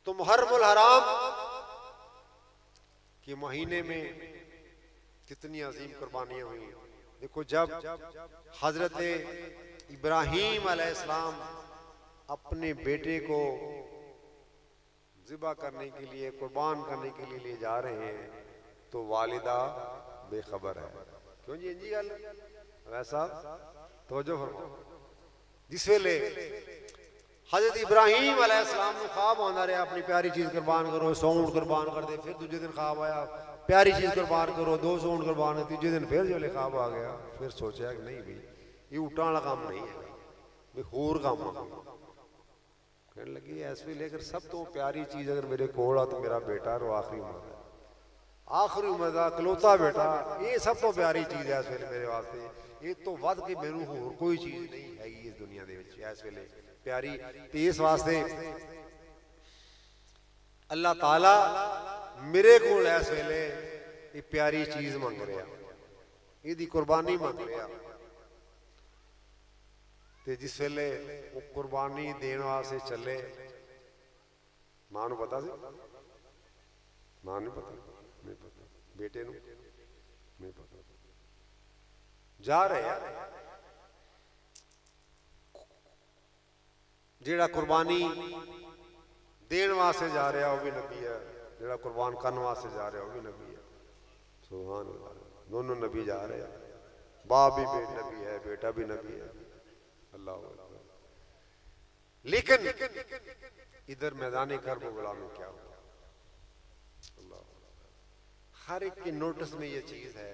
तो मुहर्रमुल हराम के महीने में कितनी अजीम कुर्बानियां हुई। देखो, जब हजरत इब्राहीम अलैहिस्सलाम अपने बेटे को ज़िबा करने के लिए, कुर्बान करने के लिए ले जा रहे हैं, तो वालिदा बेखबर है। क्यों जी जी गल वैसा तवज्जो फरमाओ। जिस वेले हजरत इब्राहीम अलैहिस्सलाम को ख्वाब आना रहा अपनी प्यारी चीज कुर्बान करो, सौंड कुर्बान कर दे। फिर दूसरे दिन ख्वाब आया प्यारी चीज कुर्बान करो, 2 सौंड कुर्बान। तीसरे दिन फिर जो ख्वाब आ गया, फिर सोचा कि नहीं भाई ये ऊँटा वाला काम नहीं है, भाई होर काम आ। कहने लगी ऐसे भी लेकर सब तो प्यारी चीज अगर मेरे कोल आ तो मेरा बेटा रो आखिरी उम्र है, आखिरी उम्र का कलौता बेटा, ये सब तो प्यारी चीज है इस वेले मेरे वास्ते। ये तो वध के मैनू होर कोई चीज नहीं हैगी इस दुनिया दे विच इस वेले प्यारी। तो इस वास्ते अल्लाह ताला मेरे कोल इस वेले ये प्यारी चीज मंग रहा, इसकी कुर्बानी मंग रहा। ते जिस वेले वो कुर्बानी देने वास्ते चले, मां नूं पता सी, मां नूं पता नहीं, पता बेटे नूं नहीं पता, जा रहे जेड़ा कुर्बानी देने वास्ते जा रहा वह भी नबी है, जेड़ा कुर्बान करने वास्ते जा रहा वह भी नबी है। सुभान अल्लाह, दोनों नबी जा रहे हैं। बाप भी नबी है, बेटा भी नबी है। अल्लाह अकबर। लेकिन इधर मैदान करबला में क्या हुआ? अल्लाह, हर एक के नोटिस में ये चीज है,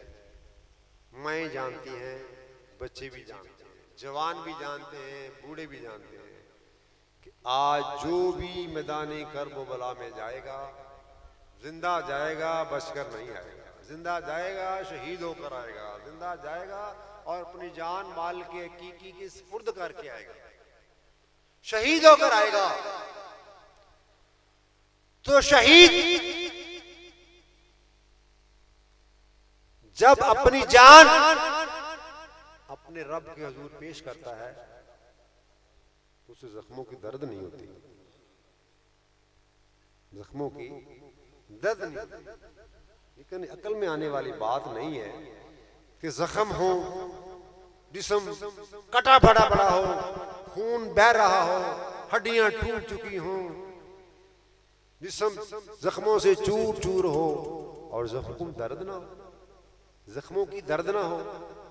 माएँ जानती हैं, बच्चे भी जानते हैं, जवान भी जानते हैं, बूढ़े भी जानते हैं कि आज जो भी मैदान करबला में जाएगा, जिंदा जाएगा, बचकर नहीं आएगा। जिंदा जाएगा, शहीद होकर आएगा। जिंदा जाएगा और अपनी जान माल के हकीकी के सुपुर्द करके आएगा, शहीद होकर आएगा। तो शहीद जब अपनी जान अपने रब के हुजूर पेश करता है तो उसे जख्मों की दर्द नहीं होती, जख्मों की दर्द नहीं होती। लेकिन अकल में आने वाली बात नहीं है कि जख्म हो, जिस्म कटा फटा पड़ा हो, खून बह रहा हो, हड्डियां टूट चुकी हों, जिस्म जख्मों से चूर चूर हो और जख्मों में दर्द ना हो, जख्मों की दर्द ना हो,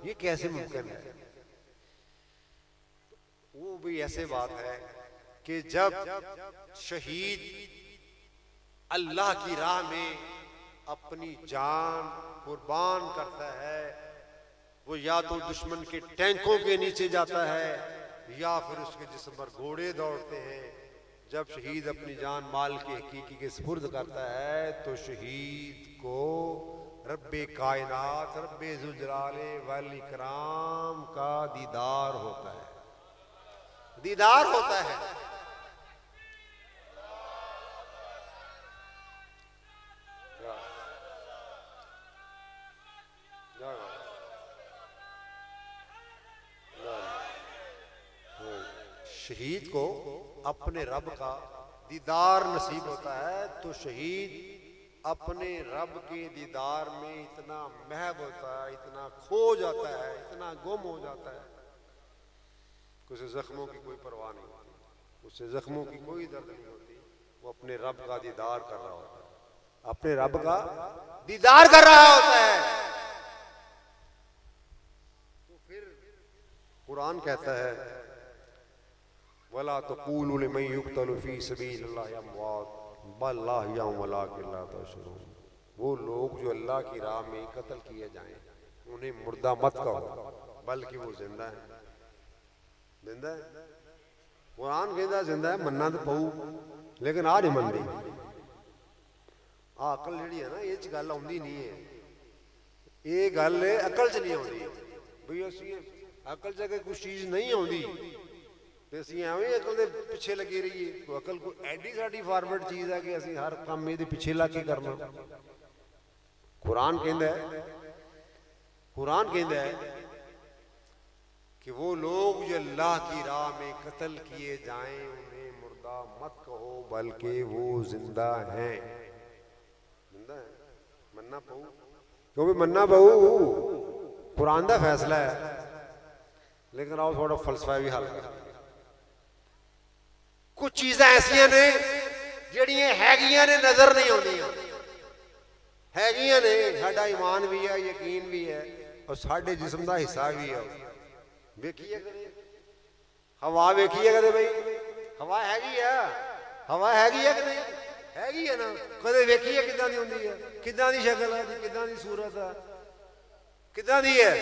ये कैसे मुमकिन है? वो भी ऐसे बात है कि जब शहीद अल्लाह की राह में अपनी जान कुर्बान करता है, वो या तो दुश्मन के टैंकों के नीचे जाता है या फिर उसके जिस्म पर घोड़े दौड़ते हैं। जब शहीद अपनी जान माल के हकीकी के सुपुर्द करता है तो शहीद को रब्बे कायनात, रब्बे जुलजलाले वल इकराम का दीदार होता है, दीदार होता है। शहीद को अपने रब का दीदार नसीब होता है। तो शहीद अपने रब के दीदार में इतना महब होता है, इतना खो जाता है, इतना गुम हो जाता है, उसे जख्मों की कोई परवाह नहीं होती, उससे जख्मों की कोई दर्द नहीं होती। वो अपने रब का दीदार कर रहा होता है, अपने रब का दीदार कर रहा होता है। तो फिर कुरान कहता है वला तक़ूलू लिमन युक़तलु फ़ी सबीलिल्लाहि अमवात बल अहयाउ वलाकिन ला तशऊरून। वो लोग जो अल्लाह की राह में कत्ल किए जाएं उन्हें मुर्दा मत कहो, बल्कि वो जिंदा है। जिंदा है, कुरान कहता जिंदा है, मन्ना तो पऊ, लेकिन आ नहीं मनती। अकल जी है ना, ये गल आती नहीं है, ये गल अकल च नहीं आती बई असी अकल च अगर कुछ चीज नहीं आती तो असी एवं अकल के पिछे लगे रहिए। तो अकल कोई एडी साडी फॉरवर्ड चीज है कि असी हर काम ये पिछे ला के करना। कुरान कहता है, कुरान कहता है कि वो लोग जो अल्लाह की राह में कत्ल किए जाएं उन्हें मुर्दा मत कहो, बल्कि वो जिंदा हैं। जिंदा है, मन्ना पऊ, क्योंकि मन्ना पऊ कुरान का फैसला है। लेकिन आओ थोड़ा फलसफा भी हल कर। कुछ चीज़ां ऐसियां ने जिहड़ियां हैगियां ने नजर नहीं आउंदियां, हैगियां ने, साडा ईमान भी है, यकीन भी है और साडे जिस्म का हिस्सा भी है। वेखिए कदे हवा, वेखिए कदे भाई हवा हैगी है, हवा हैगी है कि नहीं हैगी है ना। कदे वेखिए किदां दी हुंदी है, किदां दी शक्ल है, किदां दी सूरत है, किदां दी है,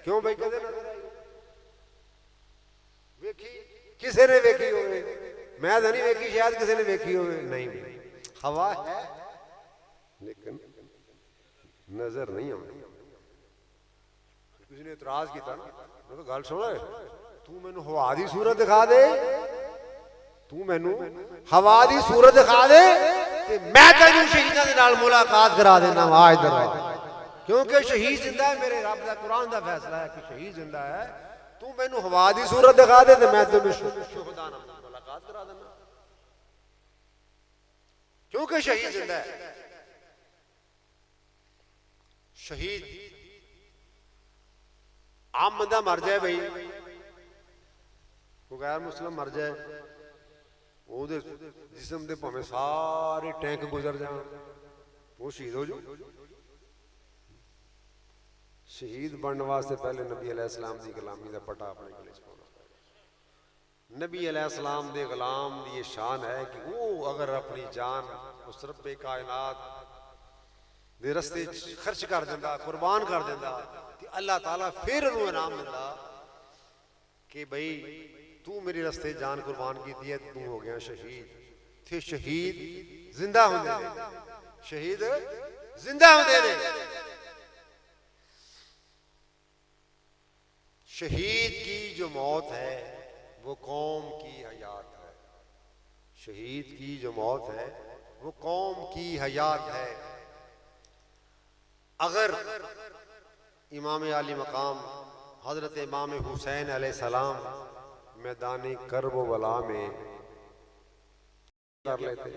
क्यों भाई कदे नजर आई वेखी किसी ने वेखी होवे, मैं तो नहीं वेखी, शायद किसी ने वेखी होवे, नहीं हवा है लेकिन नजर नहीं आती। किसी ने इतराज किया ना, मैं तो गल सुन, तू मैनू हवा की सूरत दिखा दे, तू मैनू हवा की सूरत दिखा दे ते मैं तेनू शहीदां दे नाल मुलाकात करा देना वा इधर आ। क्योंकि शहीद जिंदा है, मेरे रब का कुरान का फैसला है कि शहीद जिंदा है। तू मैनू हवा की सूरत दिखा दे ते मैं तेनू शुहदा नाल मुलाकात करा देना, क्योंकि शहीद जिंदा है। शहीद आम बंदा मर जाए भाई, कोई गैर मुस्लिम मर जाए, ਉਹਦੇ जिस्म ਦੇ ਭਾਵੇਂ सारे टैंक गुजर जाए, वो शहीद हो जाओ। शहीद बनने वास्ते पहले नबी अलैहिस्सलाम की गुलामी का पटा अपने गले च पाना। नबी अलैहिस्सलाम के गुलाम की ये शान है कि वो अगर अपनी जान उस रब्बे कायनात दे रस्ते खर्च कर दिंदा, कुर्बान कर दिंदा, तो अल्लाह ताला फिर उन्होंने इनाम दिंदा कि भाई तू मेरे रस्ते जान कुर्बान की है, तू हो गया शहीद। थे शहीद जिंदा होंदे ने, शहीद जिंदा होंदे ने। शहीद की जो मौत है वो कौम की हयात है, शहीद की जो मौत है वो कौम की हयात है। अगर इमाम आली मकाम हजरत इमाम हुसैन अलैहिस्सलाम मैदान कर्ब वला में कर लेते,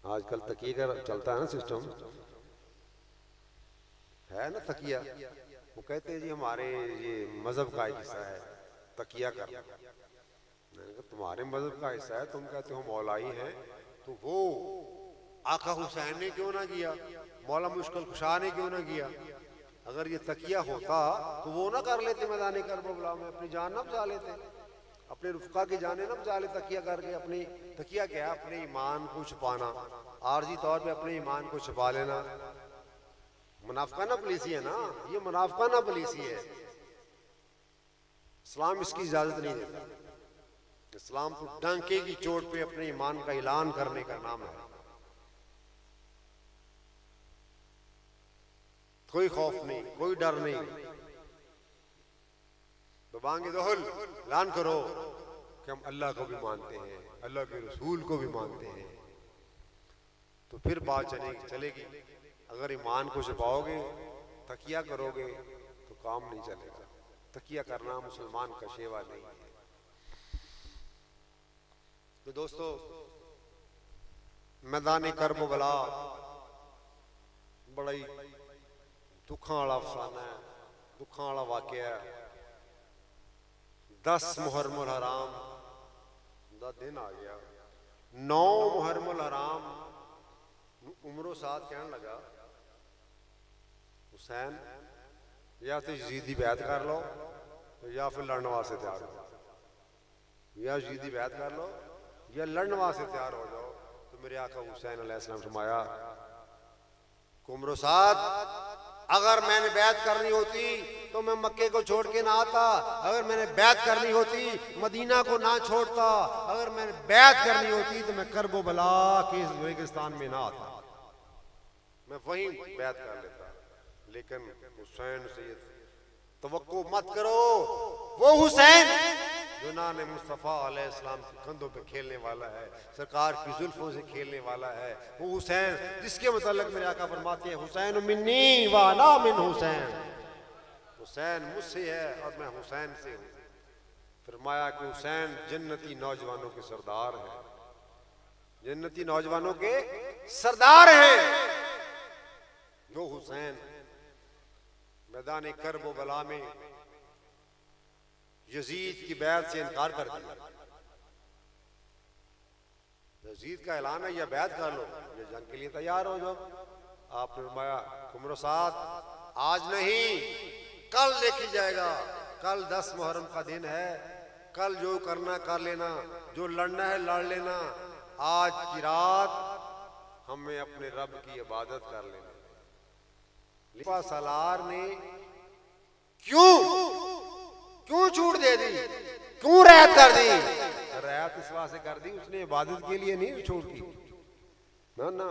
आजकल तकिए का चलता है ना सिस्टम, है ना तकिया, वो कहते हैं जी हमारे ये मजहब का हिस्सा है तकिया कर। तुम्हारे मजहब का हिस्सा है, तुम कहते हो मौलाई है, तो वो आका हुसैन ने क्यों ना किया, मौला मुश्किल कुशा ने क्यों ना किया। अगर ये तकिया होता तो वो ना कर लेते मैदान करबला में, अपनी जान ना बचा लेते, अपने रुफका की जाने ना बचा ले तकिया करके। अपनी तकिया क्या है, अपने ईमान को छुपाना, आर्जी तौर पे अपने ईमान को छुपा लेना। मुनाफिकाना पॉलिसी है ना, ये मुनाफिकाना पॉलिसी है। इस्लाम इसकी इजाजत नहीं देता। इस्लाम तो डंके की चोट पे अपने ईमान का ऐलान करने का नाम है। कोई खौफ नहीं, कोई डर नहीं, तो बांगे दोहल ऐलान करो कि हम अल्लाह को भी मानते हैं, अल्लाह के रसूल को भी मानते हैं, तो फिर बात चलेगी। अगर ईमान को छुपाओगे, तकिया करोगे तो काम नहीं चलेगा। तकिया करना मुसलमान का शेवा नहीं है। तो दोस्तों, मैदान करबला बड़ा ही दुखा वाला अफसाना है, दुखा वाला वाकया है। 10 मुहर्रमुल हराम का दिन आ गया। 9 मुहर्रमुल हराम उमरो साथ कहने लगा, हुसैन या तो यजीदी बैत कर लो या फिर लड़ने वास्ते तैयार हो जाओ, या यजीदी बैत कर लो या लड़ने वास्ते तैयार हो जाओ। तो मेरे आका हुसैन अलैहिस्सलाम फरमाया, उमरो साथ, अगर मैंने बैत करनी होती तो मैं मक्के को छोड़ के ना आता, अगर मैंने बैत करनी होती मदीना को ना छोड़ता, अगर मैंने बैत करनी होती तो मैं करबो बला के इस रेगिस्तान में ना आता, मैं वहीं बैत कर लेता। लेकिन हुसैन से तवक्को मत करो, वो हुसैन जो नाने मुस्तफ़ा अलैहिस्सलाम के कंधों पे खेलने वाला है, सरकार की जुल्फों से खेलने वाला है, वो हुसैन जिसके मुताल्लिक मेरे आका फरमाते हैं, हुसैन मिन्नी व अना मिन हुसैन, हुसैन मुझसे है और मैं हुसैन से हूँ। फरमाया कि हुसैन जन्नती नौजवानों के सरदार हैं, जन्नती नौजवानों के सरदार हैं। जो हुसैन मैदान करब बला में यजीद की बैत से इनकार कर दिया, यजीद का ऐलान है या बैत कर लो या जंग के लिए तैयार हो जाओ। आपने फरमाया, उम्र साथ आज नहीं कल देखी जाएगा, कल 10 मुहर्रम का दिन है, कल जो करना कर लेना, जो लड़ना है लड़ लेना, आज की रात हमें अपने रब की इबादत कर लेना। सलार ने क्यों छूट दे दी, क्यों रियायत कर दी? रियायत इस वास्ते कर दी, उसने इबादत के लिए नहीं छूट की ना ना,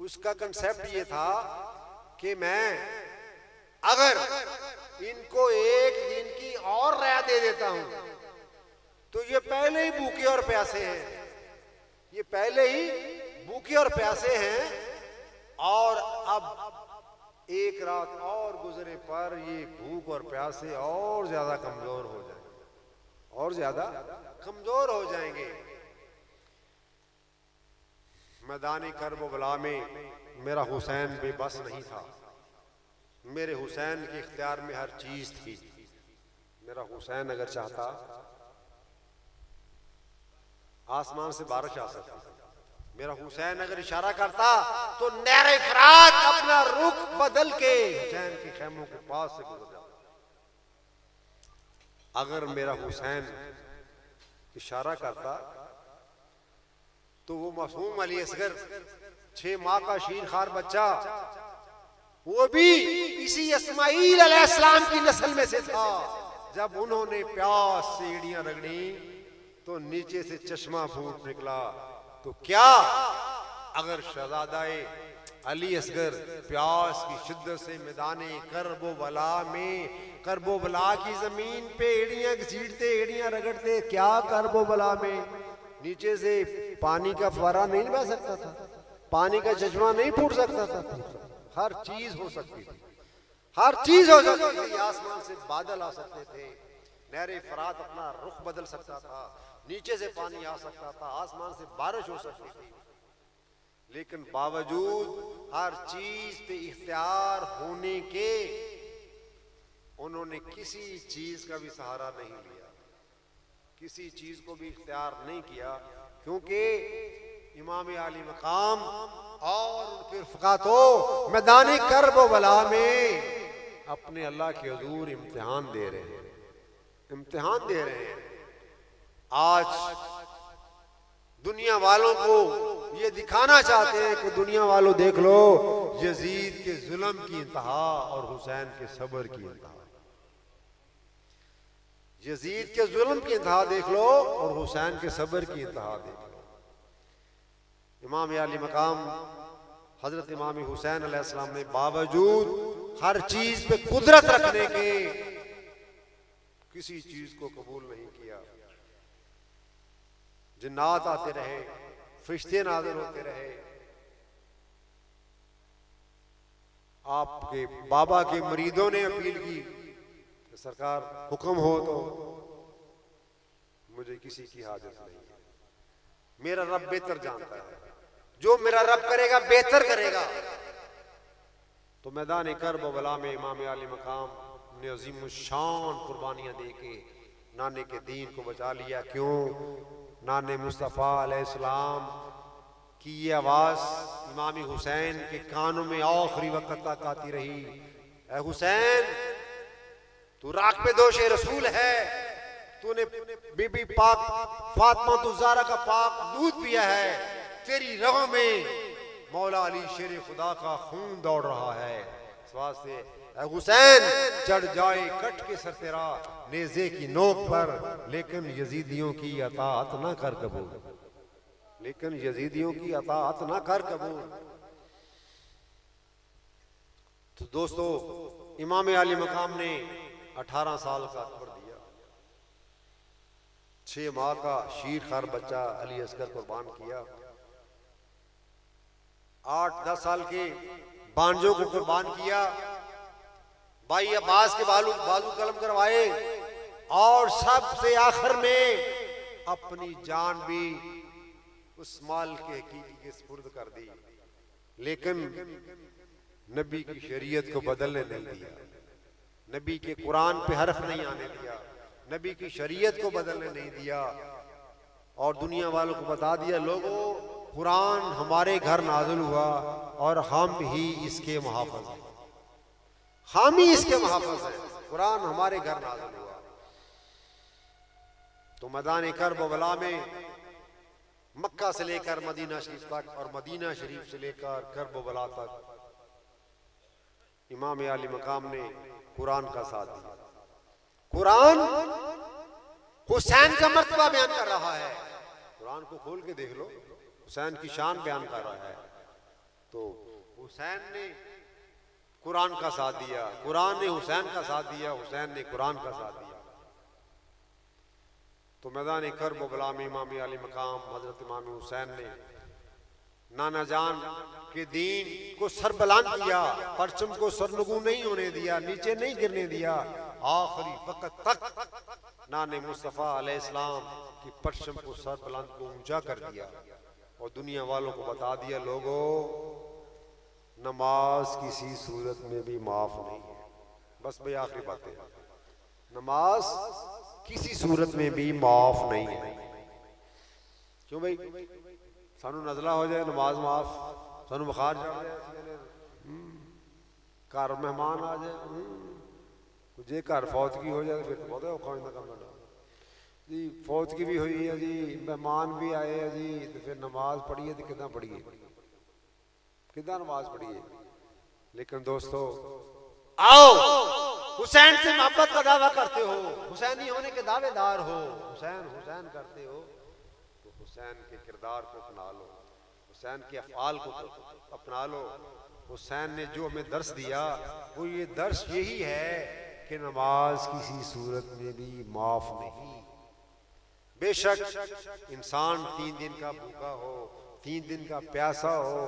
उसका कंसेप्ट ये था कि मैं अगर इनको एक दिन की और रियायत दे देता हूं तो ये पहले ही भूखे और प्यासे हैं, ये पहले ही भूखे और प्यासे हैं, और अब एक रात और गुजरे पर ये भूख और प्यास से और ज्यादा कमजोर हो जाएंगे, और ज्यादा कमजोर हो जाएंगे। मैदानी करबला में मेरा हुसैन बेबस नहीं था, मेरे हुसैन के इख्तियार में हर चीज थी। मेरा हुसैन अगर चाहता आसमान से बारिश आ सकती, मेरा हुसैन अगर इशारा करता तो नहर फरात अपना रुख बदल के हुसैन के खैमों के पास से गुजर जाता। अगर मेरा हुसैन इशारा करता तो वो मासूम अली असगर 6 माह का शीर खार बच्चा, वो भी इसी इस्माइल अलैहिस्सलाम की नस्ल में से था। जब उन्होंने प्यास से एड़ियां रगड़ी तो नीचे से चश्मा फूट निकला। तो क्या अगर शहजादाए अली असगर प्यास की शिद्दत से मैदाने करबला में, करबला की जमीन पे एड़ियां घसीटते, एड़ियां रगड़ते, क्या करबला में नीचे से पानी का फवारा नहीं बह सकता था, पानी का चश्मा नहीं फूट सकता था? हर चीज हो सकती थी, हर चीज हो सकती थी। आसमान से बादल आ सकते थे, नहरे फरात अपना रुख बदल सकता था, नीचे से पानी आ सकता था, आसमान से बारिश हो सकती थी। लेकिन बावजूद हर चीज पे इख्तियार होने के उन्होंने किसी चीज का भी सहारा नहीं लिया, किसी चीज को भी इख्तियार नहीं किया, क्योंकि इमाम आली मकाम और उनके रफ़क़ा तो मैदानी करबला में अपने अल्लाह के हुज़ूर इम्तिहान दे रहे हैं, इम्तिहान दे रहे हैं। आज दुनिया वालों को ये दिखाना चाहते हैं कि दुनिया वालों देख लो, यजीद के जुल्म की इंतहा और हुसैन के सब्र की इंतहा। यजीद के जुल्म की इंतहा देख लो और हुसैन के सब्र की इंतहा देख लो। इमाम आली मकाम हजरत इमाम हुसैन अलैहिस्सलाम ने बावजूद हर चीज पे कुदरत रखने के किसी चीज को कबूल नहीं किया। जिन्नात आते रहे, फरिश्ते नाज़िल होते रहे, आपके बाबा के मरीदों ने अपील की कि सरकार हुक्म हो तो मुझे किसी की हाजत नहीं है, मेरा रब बेहतर जानता है, जो मेरा रब करेगा बेहतर करेगा। तो मैदान करबला में इमाम आली मकाम ने अजीम शान कुर्बानियां दे के नाने के दीन को बचा लिया। क्यों? नाने मुस्तफ़ा अलैहिस्सलाम की ये आवाज़ इमाम हुसैन के कानों में आखिरी वक्त तक आती रही, ऐ हुसैन तू राख पे दोषे रसूल है, तूने बीबी पाक फातिमा ज़हरा का पाक दूध पिया है, तेरी रगों में मौला अली शेर खुदा का खून दौड़ रहा है। इस वास्ते ऐ हुसैन चढ़ जाए कट के सर तेरा नेज़े की नोक पर, लेकिन यजीदियों की अताअत ना कर कबूल, लेकिन यजीदियों की अताअत ना कर कबूल। तो दोस्तों, इमाम आली मकाम ने 18 साल का अकबर दिया, 6 माह का शीर खार बच्चा अली असगर कुर्बान किया, 8-10 साल के बांजों को कुर्बान किया, भाई अब्बास के बाजू कलम करवाए, और सबसे आखिर में अपनी जान भी उस माल के हकीकी के सुपुर्द कर दी, लेकिन नबी की शरीयत को बदलने नहीं दिया, नबी के कुरान पे हर्फ नहीं आने दिया, नबी की शरीयत को बदलने नहीं दिया, और दुनिया वालों को बता दिया, लोगों कुरान हमारे घर नाज़िल हुआ और हम ही इसके मुहाफ़िज़ हैं, हम ही इसके मुहाफ़िज़ हैं, कुरान हमारे घर नाज़िल हुआ। तो मैदान करबला में मक्का से लेकर मदीना शरीफ तक और मदीना शरीफ से लेकर करबला तक इमाम आली मकाम ने कुरान का साथ दिया। कुरान हुसैन का मर्तबा बयान कर रहा है, कुरान को खोल के देख लो, हुसैन की शान बयान कर रहा है। तो हुसैन ने कुरान का साथ दिया, कुरान ने हुसैन का साथ दिया, हुसैन ने कुरान का साथ दिया। तो मैदान करबला में इमाम आली मकाम हजरत इमाम हुसैन ने नाना जान के दीन को सरबलान किया, परचम को सरनगू नहीं होने दिया, नीचे नहीं गिरने दिया, आखिरी वक्त तक नाने मुस्तफ़ा अलैहिस्सलाम की परचम को सरबलान को ऊंचा कर दिया, और दुनिया वालों को बता दिया, लोगों नमाज किसी सूरत में भी माफ नहीं है। बस भाई आखिरी बात है, नमाज किसी सूरत में भी माफ नहीं है। क्यों भाई? सानू नजला हो जाए नमाज माफ, सानू बुखार चढ़ जाए, घर मेहमान आ जाए, जे घर फौतगी हो जाए फिर बहुत औखा हो जाता काम जी। फौतगी भी हुई है जी, मेहमान भी आए हैं जी, तो फिर नमाज पढ़िए तो कितना पढ़िए, कितना नमाज पढ़िए। लेकिन दोस्तों आओ, हुसैन से मोहब्बत का दावा करते हो, हुसैनी होने के दावेदार हो, हुसैन हुसैन करते हो, तो हुसैन के किरदार को अपना लो, हुसैन के अफ़आल को अपना लो। हुसैन ने जो हमें दर्स दिया वो ये दर्स यही है कि नमाज किसी सूरत में भी माफ नहीं। बेशक इंसान 3 दिन का भूखा हो, 3 दिन का प्यासा हो,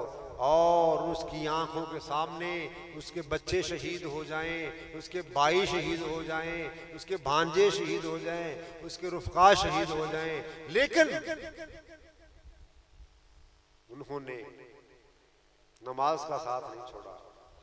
और उसकी आंखों के सामने उसके बच्चे शहीद हो जाएं, उसके भाई शहीद हो जाएं, उसके भांजे शहीद हो जाएं, उसके रुफ़क़ा शहीद हो जाएं, लेकिन उन्होंने नमाज का साथ नहीं छोड़ा,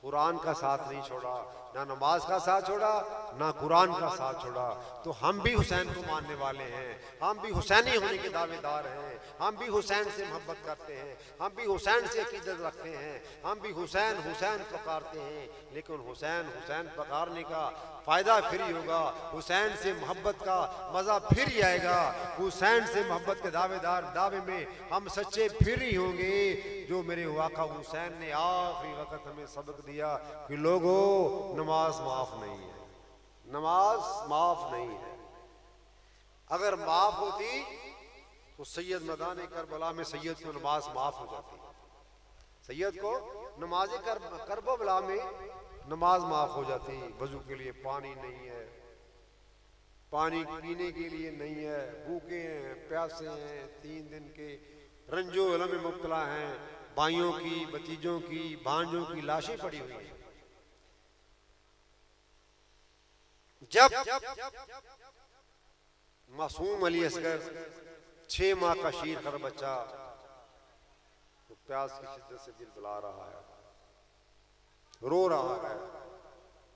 कुरान का साथ नहीं छोड़ा, ना नमाज का साथ छोड़ा, ना कुरान का साथ छोड़ा। तो हम भी हुसैन को मानने वाले हैं, हम भी हुसैनी होने के दावेदार हैं, हम भी हुसैन से मोहब्बत करते हैं, हम भी हुसैन से अकीदत रखते हैं, हम भी हुसैन हुसैन पुकारते हैं। लेकिन हुसैन हुसैन पुकारने का फ़ायदा फिर ही होगा, हुसैन से मोहब्बत का मज़ा फिर ही आएगा, हुसैन से मोहब्बत के दावे में हम सच्चे फिर ही होंगे। जो मेरे आका हुसैन ने आखिरी वक्त हमें सबक दिया कि लोगों नमाज माफ नहीं है, नमाज माफ नहीं है। अगर माफ होती तो सैयद मैदान करबला में सैयद को नमाज माफ हो जाती, सैयद को नमाज करबला में नमाज माफ हो जाती। वजू के लिए पानी नहीं है, पानी पीने के लिए नहीं है, भूखे हैं, प्यासे हैं, 3 दिन के रंजो अलम में मुब्तला हैं, भाइयों की, भतीजों की, भांजों की लाशें पड़ी हुई हैं। जब मासूम अली असगर 6 माह का शीर खर बच्चा तो प्यास की शिद्दत से दिल बुला रहा है, रो रहा है,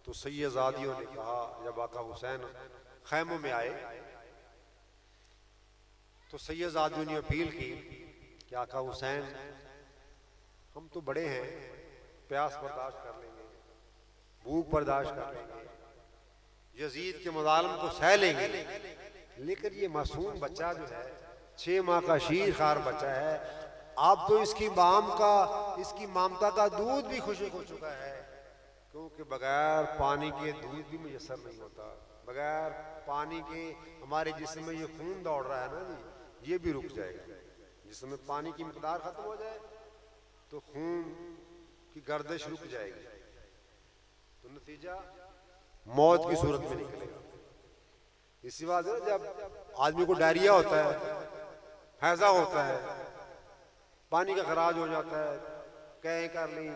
तो सैयदादियों ने कहा, जब आका हुसैन खैमों में आए तो सैयदादियों ने अपील की कि आका हुसैन, हम तो बड़े हैं, प्यास बर्दाश्त कर लेंगे, भूख बर्दाश्त कर लेंगे, यजीद के मुजालम को सह लेंगे, लेकिन ये मासूम बच्चा जो है, 6 माह का शीर खार बच्चा है, अब तो इसकी ममता का दूध भी खुशक हो चुका है, क्योंकि बगैर पानी के दूध भी मुयस्सर नहीं होता, बगैर पानी के हमारे जिस्म में ये खून दौड़ रहा है ना जी, ये भी रुक जाएगा। जिसमें पानी की मिकदार खत्म हो जाए तो खून की गर्दिश रुक जाएगी, तो नतीजा मौत की सूरत में निकलेगा। इसी बात है, जब आदमी को डायरिया होता है, हैजा होता है, पानी का खराज हो जाता है, कहीं कर ली,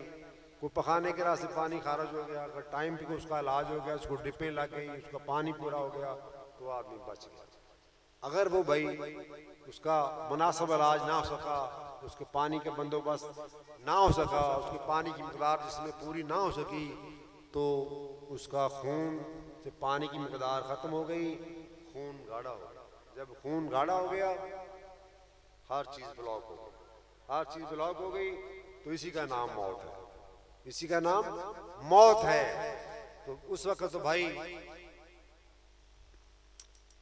कोई पखाने के रास्ते पानी खारिज हो गया, अगर टाइम पे उसका इलाज हो गया, उसको ड्रिपें लग गई, उसका पानी पूरा हो गया, तो आदमी बच गया। अगर वो भाई उसका मुनासिब इलाज ना हो सका, उसके पानी का बंदोबस्त ना हो सका, उसके पानी की मिकदार जिसमें पूरी ना हो सकी, तो उसका खून से पानी की मिकदार ख़त्म हो गई, खून गाढ़ा हो गया। जब खून गाढ़ा हो गया, हर चीज़ ब्लॉक हो गई, हर चीज़ ब्लॉक हो गई, तो इसी का नाम मौत है, इसी का नाम मौत है। तो उस वक्त तो भाई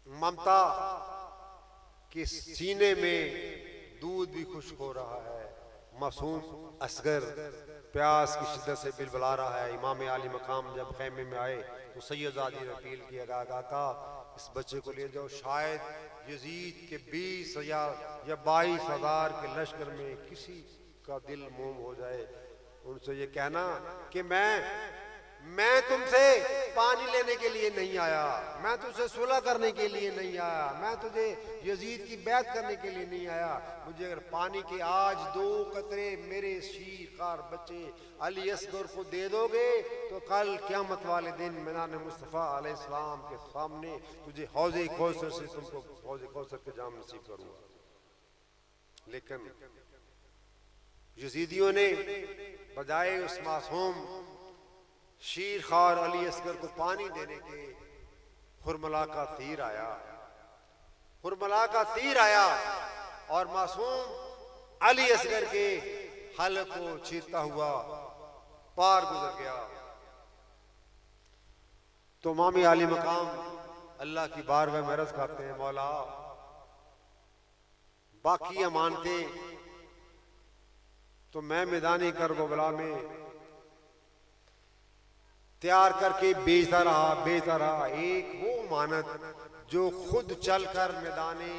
ममता के सीने में दूध भी खुश्क हो रहा है, मासूम असगर प्यास की शिद्दत से बिलबला रहा है। इमाम आली मकाम जब खैमे में आए तो सैयदादी ने अपील किया, काका इस बच्चे को ले जाओ, शायद यजीद के 20,000 या 22,000 के लश्कर में किसी का दिल मोम हो जाए। उनसे ये कहना कि मैं तुमसे पानी लेने के लिए नहीं आया, मैं तुझसे सुलह करने के लिए नहीं आया, मैं तुझे यजीद की बैत करने के लिए नहीं आया, मुझे अगर पानी के आज 2 कतरे मेरे शीरखार बच्चे अली असगर को दे दोगे तो कल क़यामत वाले दिन मैदान मुस्तफ़ा अलैहिस्सलाम के सामने तुझे हौज़े कौसर से तुमको हौज़े कौसर के जाम नसीब करूंगा। लेकिन यजीदियों ने बजाय उस मासूम शीरखार अली असगर को पानी देने के हुरमला का तीर आया, हुरमला का तीर आया और मासूम अली असगर के हलक को चीरता हुआ पार गुजर गया। तो इमाम आली मकाम अल्लाह की बारगाह में अर्ज़ करते हैं, मौला बाकी अमानते तो मैं मैदानी करबला में तैयार करके बेचता रहा, एक वो अमानत जो खुद चलकर मैदानी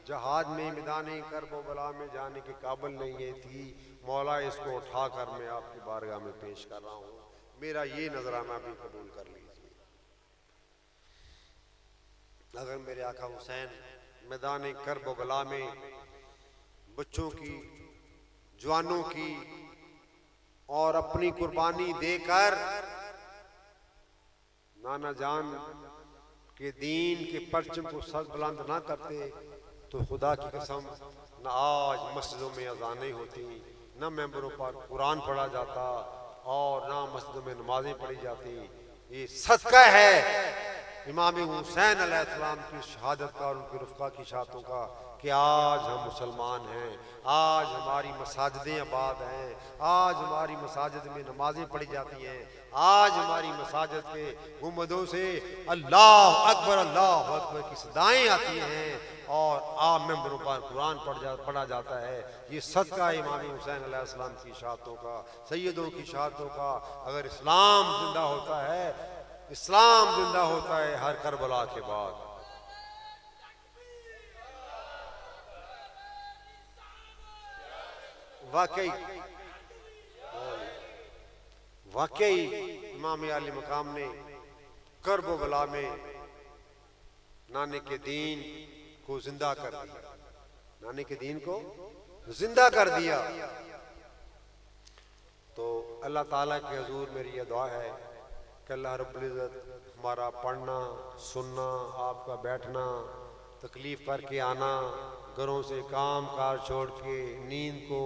जहाद में मैदानी करबला में जाने के काबिल नहीं थी, मौला इसको उठाकर मैं आपकी बारगाह में पेश कर रहा हूँ, मेरा ये नजराना भी कबूल कर लीजिए। अगर मेरे आका हुसैन मैदानी करबला में बच्चों की, जवानों की और अपनी कुर्बानी देकर नाना जान के दीन के परचम को सर बुलंद ना करते तो खुदा की कसम न आज मस्जिदों में अज़ानें होती, न मेंबरों पर कुरान पढ़ा जाता और न मस्जिदों में नमाजें पढ़ी जाती। ये सदका है इमाम हुसैन अलैहिस्सलाम की शहादत का और उनके रुफ़क़ा की शहादतों का कि आज हम मुसलमान हैं, आज हमारी मसाजिदें आबाद हैं, आज हमारी मसाजिद में नमाजें पढ़ी जाती हैं, आज हमारी मसाजिद के गुंबदों से अल्लाह अकबर की सदाएं आती हैं और आम मेंबरों पर कुरान पढ़ा जाता है। ये सदका इमाम हुसैन अलैहिस्सलाम की शहादतों का, सैयदों की शहादतों का। अगर इस्लाम जिंदा होता है, इस्लाम जिंदा होता है हर करबला के बाद। वाकई इमाम आली मकाम ने करबला में नाने के दीन को जिंदा कर दिया, नाने के दीन को जिंदा कर दिया। तो अल्लाह ताला के हुजूर मेरी यह दुआ है कि अल्लाह रब्बुल इज़्ज़त हमारा पढ़ना, सुनना, आपका बैठना, तकलीफ करके आना, घरों से काम काज छोड़ के नींद को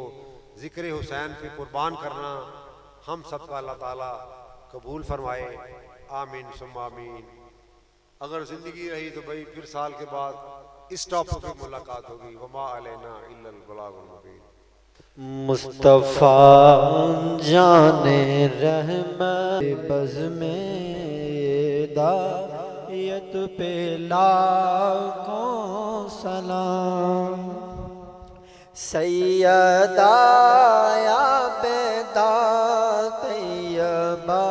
ज़िक्र हुसैन पे कुर्बान करना, हम सबका अल्लाह ताला कबूल फरमाए। आमीन सुम्मा आमीन। अगर जिंदगी रही तो भाई फिर साल के बाद इस टॉपिक पे मुलाकात होगी। वमा अलैना इल्लल बलागुल मुबीन। मुस्तफ़ा जाने रहमत बज़ में दायत पे लाखों सलाम। सैयदा या बेदा तैयबा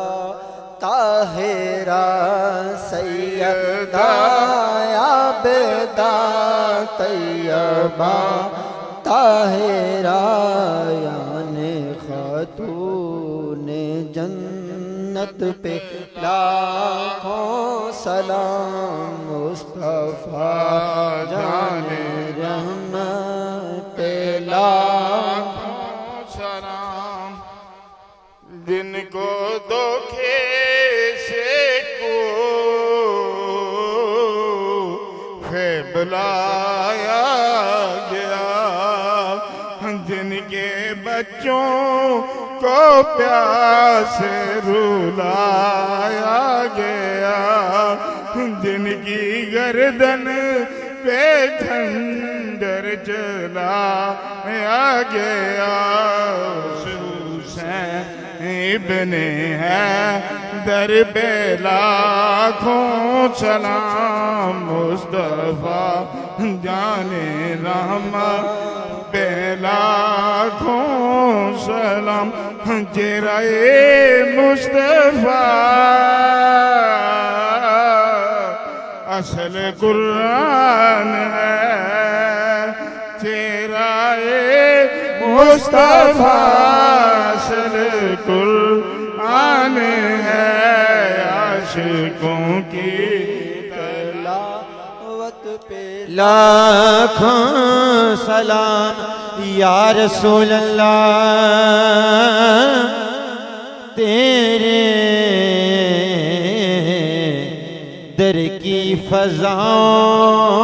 ताहिरा, सैयदा या बेदा तैयबा ताहिरा, याने खातूने जन्नत पे लाखों सलाम। मुस्तफ़ा जाने रहमत पे लाखों सलाम। जिनको धोखे से को है बुलाया गया, जिनके बच्चों को प्यास रुलाया गया, जिनकी गर्दन पे खंजर चलाया गया, इब्ने है दर पे लाखों सलाम। मुस्तफ़ा जाने रहमत पे लाखों सलाम। जेराए मुस्तफ़ा असल कुरान है, चेहराए मुस्तफ़ा असल कुरान है। आशिकों की तलावत पे लाखों सलाम। या रसूल अल्लाह तेरे दर की फ़ज़ाओं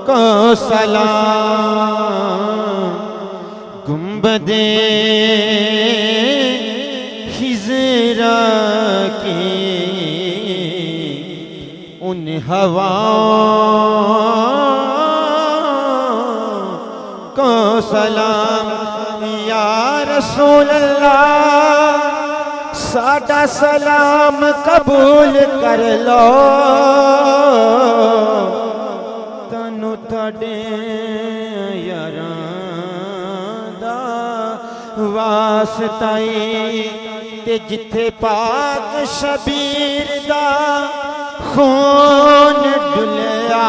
को सलाम। गुंबदे हिज़रा की उन हवाओं को सलाम। या रसूल अल्लाह साडा सलाम कबूल कर लो, तनु ताडे यारां दा वास्ताई, ते जिथे पाक शबीर दा खून डुलिया,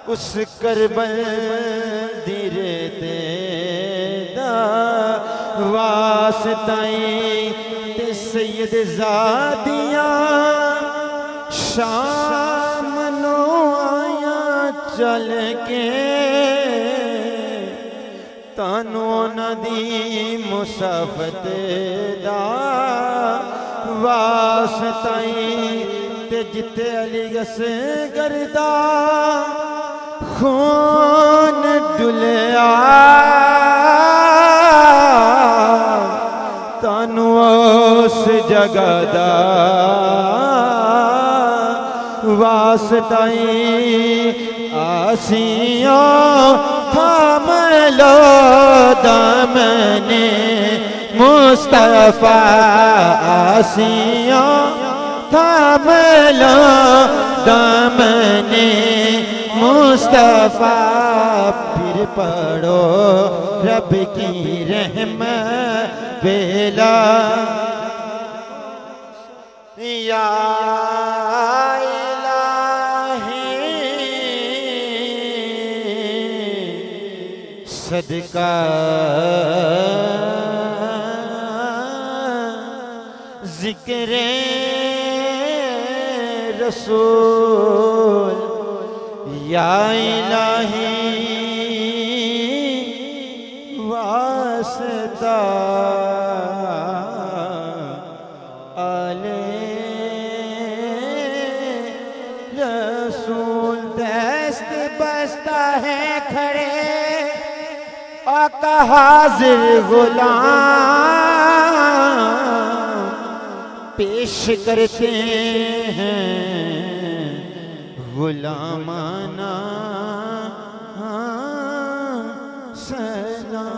उस करबल दी रेत दा वास्ताई, ते सैयद ज़ादियां शाम नो आया चल के, तानू नदी मुसाफत दा वास्ताई, ते जिते अली असगर दा खून डुलिया, तानू उस जगह दा वास्ताई। आसियों थाम लो दामने मुस्तफ़ा, आसियों थाम लो दामने मुस्तफ़ा। फिर पढ़ो रब की रहमत बेला। या सदका ज़िक्र रसूल, या इलाही वास्ता आले रसूल। दस्त बस्ता है खड़े आका हाजिर गुलाम पेश करते हैं गुलामाना सलाम।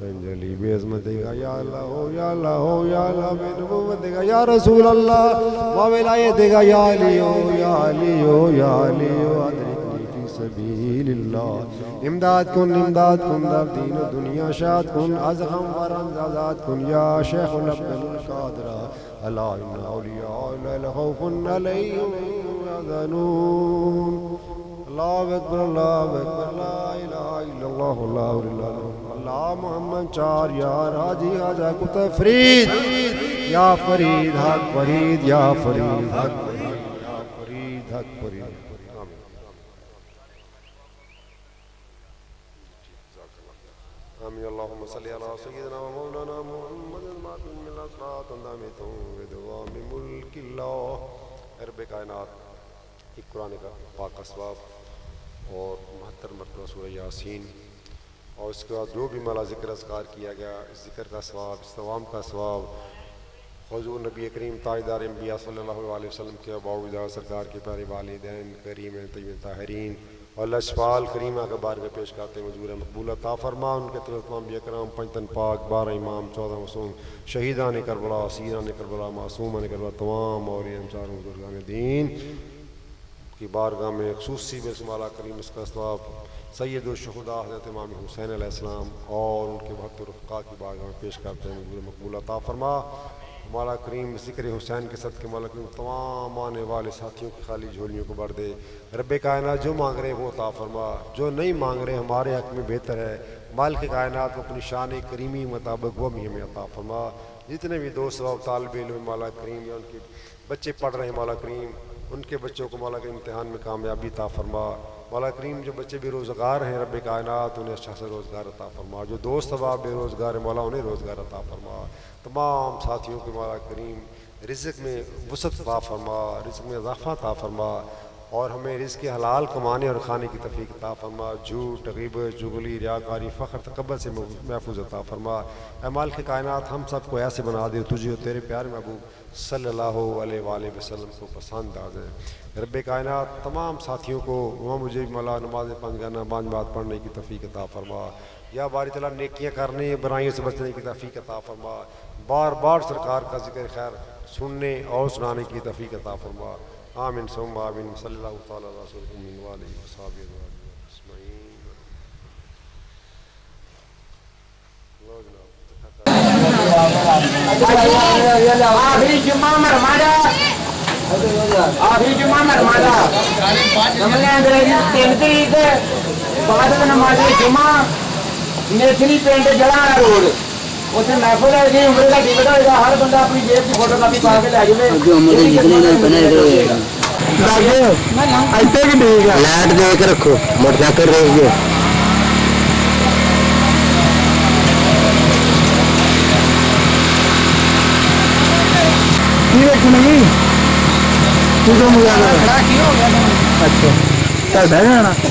जली बेअज़मत देगा या अल्लाह हो या अल्लाह हो या अल्लाह बेनबुव्वत देगा या रसूल अल्लाह वाविलायत देगा या अली हो या अली हो या अली हो अदरिकनी फी सबीलिल्लाह इमदाद कुन दीन दुनिया शाद कुन अज़ गम वरम आज़ाद कुन या शेखुल अब्दुल कादर अला इन्ना औलिया ला खौफुन अलैहिम यहज़नून अल्लाहु अकबर ला इलाहा इल्लल्लाह अल्लाहु अकबर अल्लाह मोहम्मद चार यार हाजी आजा कुत फरीद या फरीद हक फरीद या फरीद हक फरीद या फरीद हक फरीद आमीन अल्लाहुम्मा सल्ली अला सय्यिदिना व मौलाना मुहम्मद मातुम मिल्ला सलातुन दामितुम व दवामि मुल्किल्लाह रब्बे कायनात एक कुरान का पाक असवाब और 72 मरतबा सूरह यासीन और उसके बाद जो भी मला ज़िक्र अज़कार किया गया इस ज़िक्र का सवाब इस तवाम का सवाब हुज़ूर नबी करीम ताजदार अंबिया सल्लल्लाहु अलैहि वसल्लम के बावजूद सरकार के प्यारे वालिदैन करीम तय्यब ताहिरीन और लशफाल करीमा के बारे में पेश करते मजूर मकबूल अता फरमा उनके तमाम अकराम पंचतन पाक 12 इमाम 14 मासूम शहीदान करबला सीरान करबला मासूमान करबला तमाम और चारों बुजुर्गान दीन की बारगाह में खुसूसी बेसुमाला करीम इसका सवाब सैयदुल शुहदा हज़रत इमाम हुसैन अलैहिस्सलाम और उनके भक्त रफ़क़ा की बारगाह में पेश करते हैं मजबूर मकबूल अता फरमा मौला करीम ज़िक्र हुसैन के सदक़े मौला करीम तमाम आने वाले साथियों की खाली झोलियों को भर दे रब्बे कायनात जो मांग रहे हैं वो अता फरमा जो नहीं मांग रहे हमारे हक़ में बेहतर है मालिक कायनात को अपनी शान करीमी मुताबिक वो भी हमें अता फरमा जितने भी दोस्त और तालिब इल्म मौला करीम या उनके बच्चे पढ़ रहे हैं मौला करीम उनके बच्चों को मौला करीम इम्तिहान में कामयाबी अता फरमा मौला करीम जो बच्चे बेरोज़गार हैं रब्बे कायनात उन्हें अच्छा से रोज़गार अता फरमा जो दोस्त अब बेरोज़गार हैं मौला उन्हें रोज़गार अता फरमा तमाम साथियों के मौला करीम रिज़्क़ में वसअत अता फरमा रिज़्क़ में इज़ाफ़ा अता फरमा और हमें रिज़्क़ हलाल कमाने और खाने की तौफ़ीक़ अता फरमा झूठ ग़ीबत जुगली रियाकारी फ़ख्र तकब्बुर से महफूज़ अता फरमा ऐ मालिक कायनात हम सबको ऐसे बना दे तुझे और तेरे प्यारे महबूब सल्लल्लाहु अलैहि वसल्लम को पसंद आ जाए रब्बे कायनात तमाम साथियों को वहाँ मुझे मौला नमाज पंजगाना बांझ बात पढ़ने की तौफ़ीक़ अता फरमा या बारी तला नेकियां करने बुराइयों से बचने की तौफ़ीक़ अता फरमा बार बार सरकार का जिक्र खैर सुनने और सुनाने की तौफ़ीक़ अता फरमा आमीन सुम्मा आमीन सल्लल्लाहु तआला अलैहि वसल्लम व आलिहि व सहाबिहि आखिरी जुम्मा मरमादा हमने अंग्रेजी 3 तरीक बाद नमाज जुम्मा नेथली पिंड जलाना रोड उसे महफिल है जी उम्र का टिकट होगा हर बंदा अपनी जेब की फोटोकॉपी पा के ले जावे जो मुझे जितने ना बना करो ऐसे कि ठीक है लाइट दे के रखो मोटरसाइकिल रोक दो नहीं तू तो मुझे अच्छा चल बैठ जाना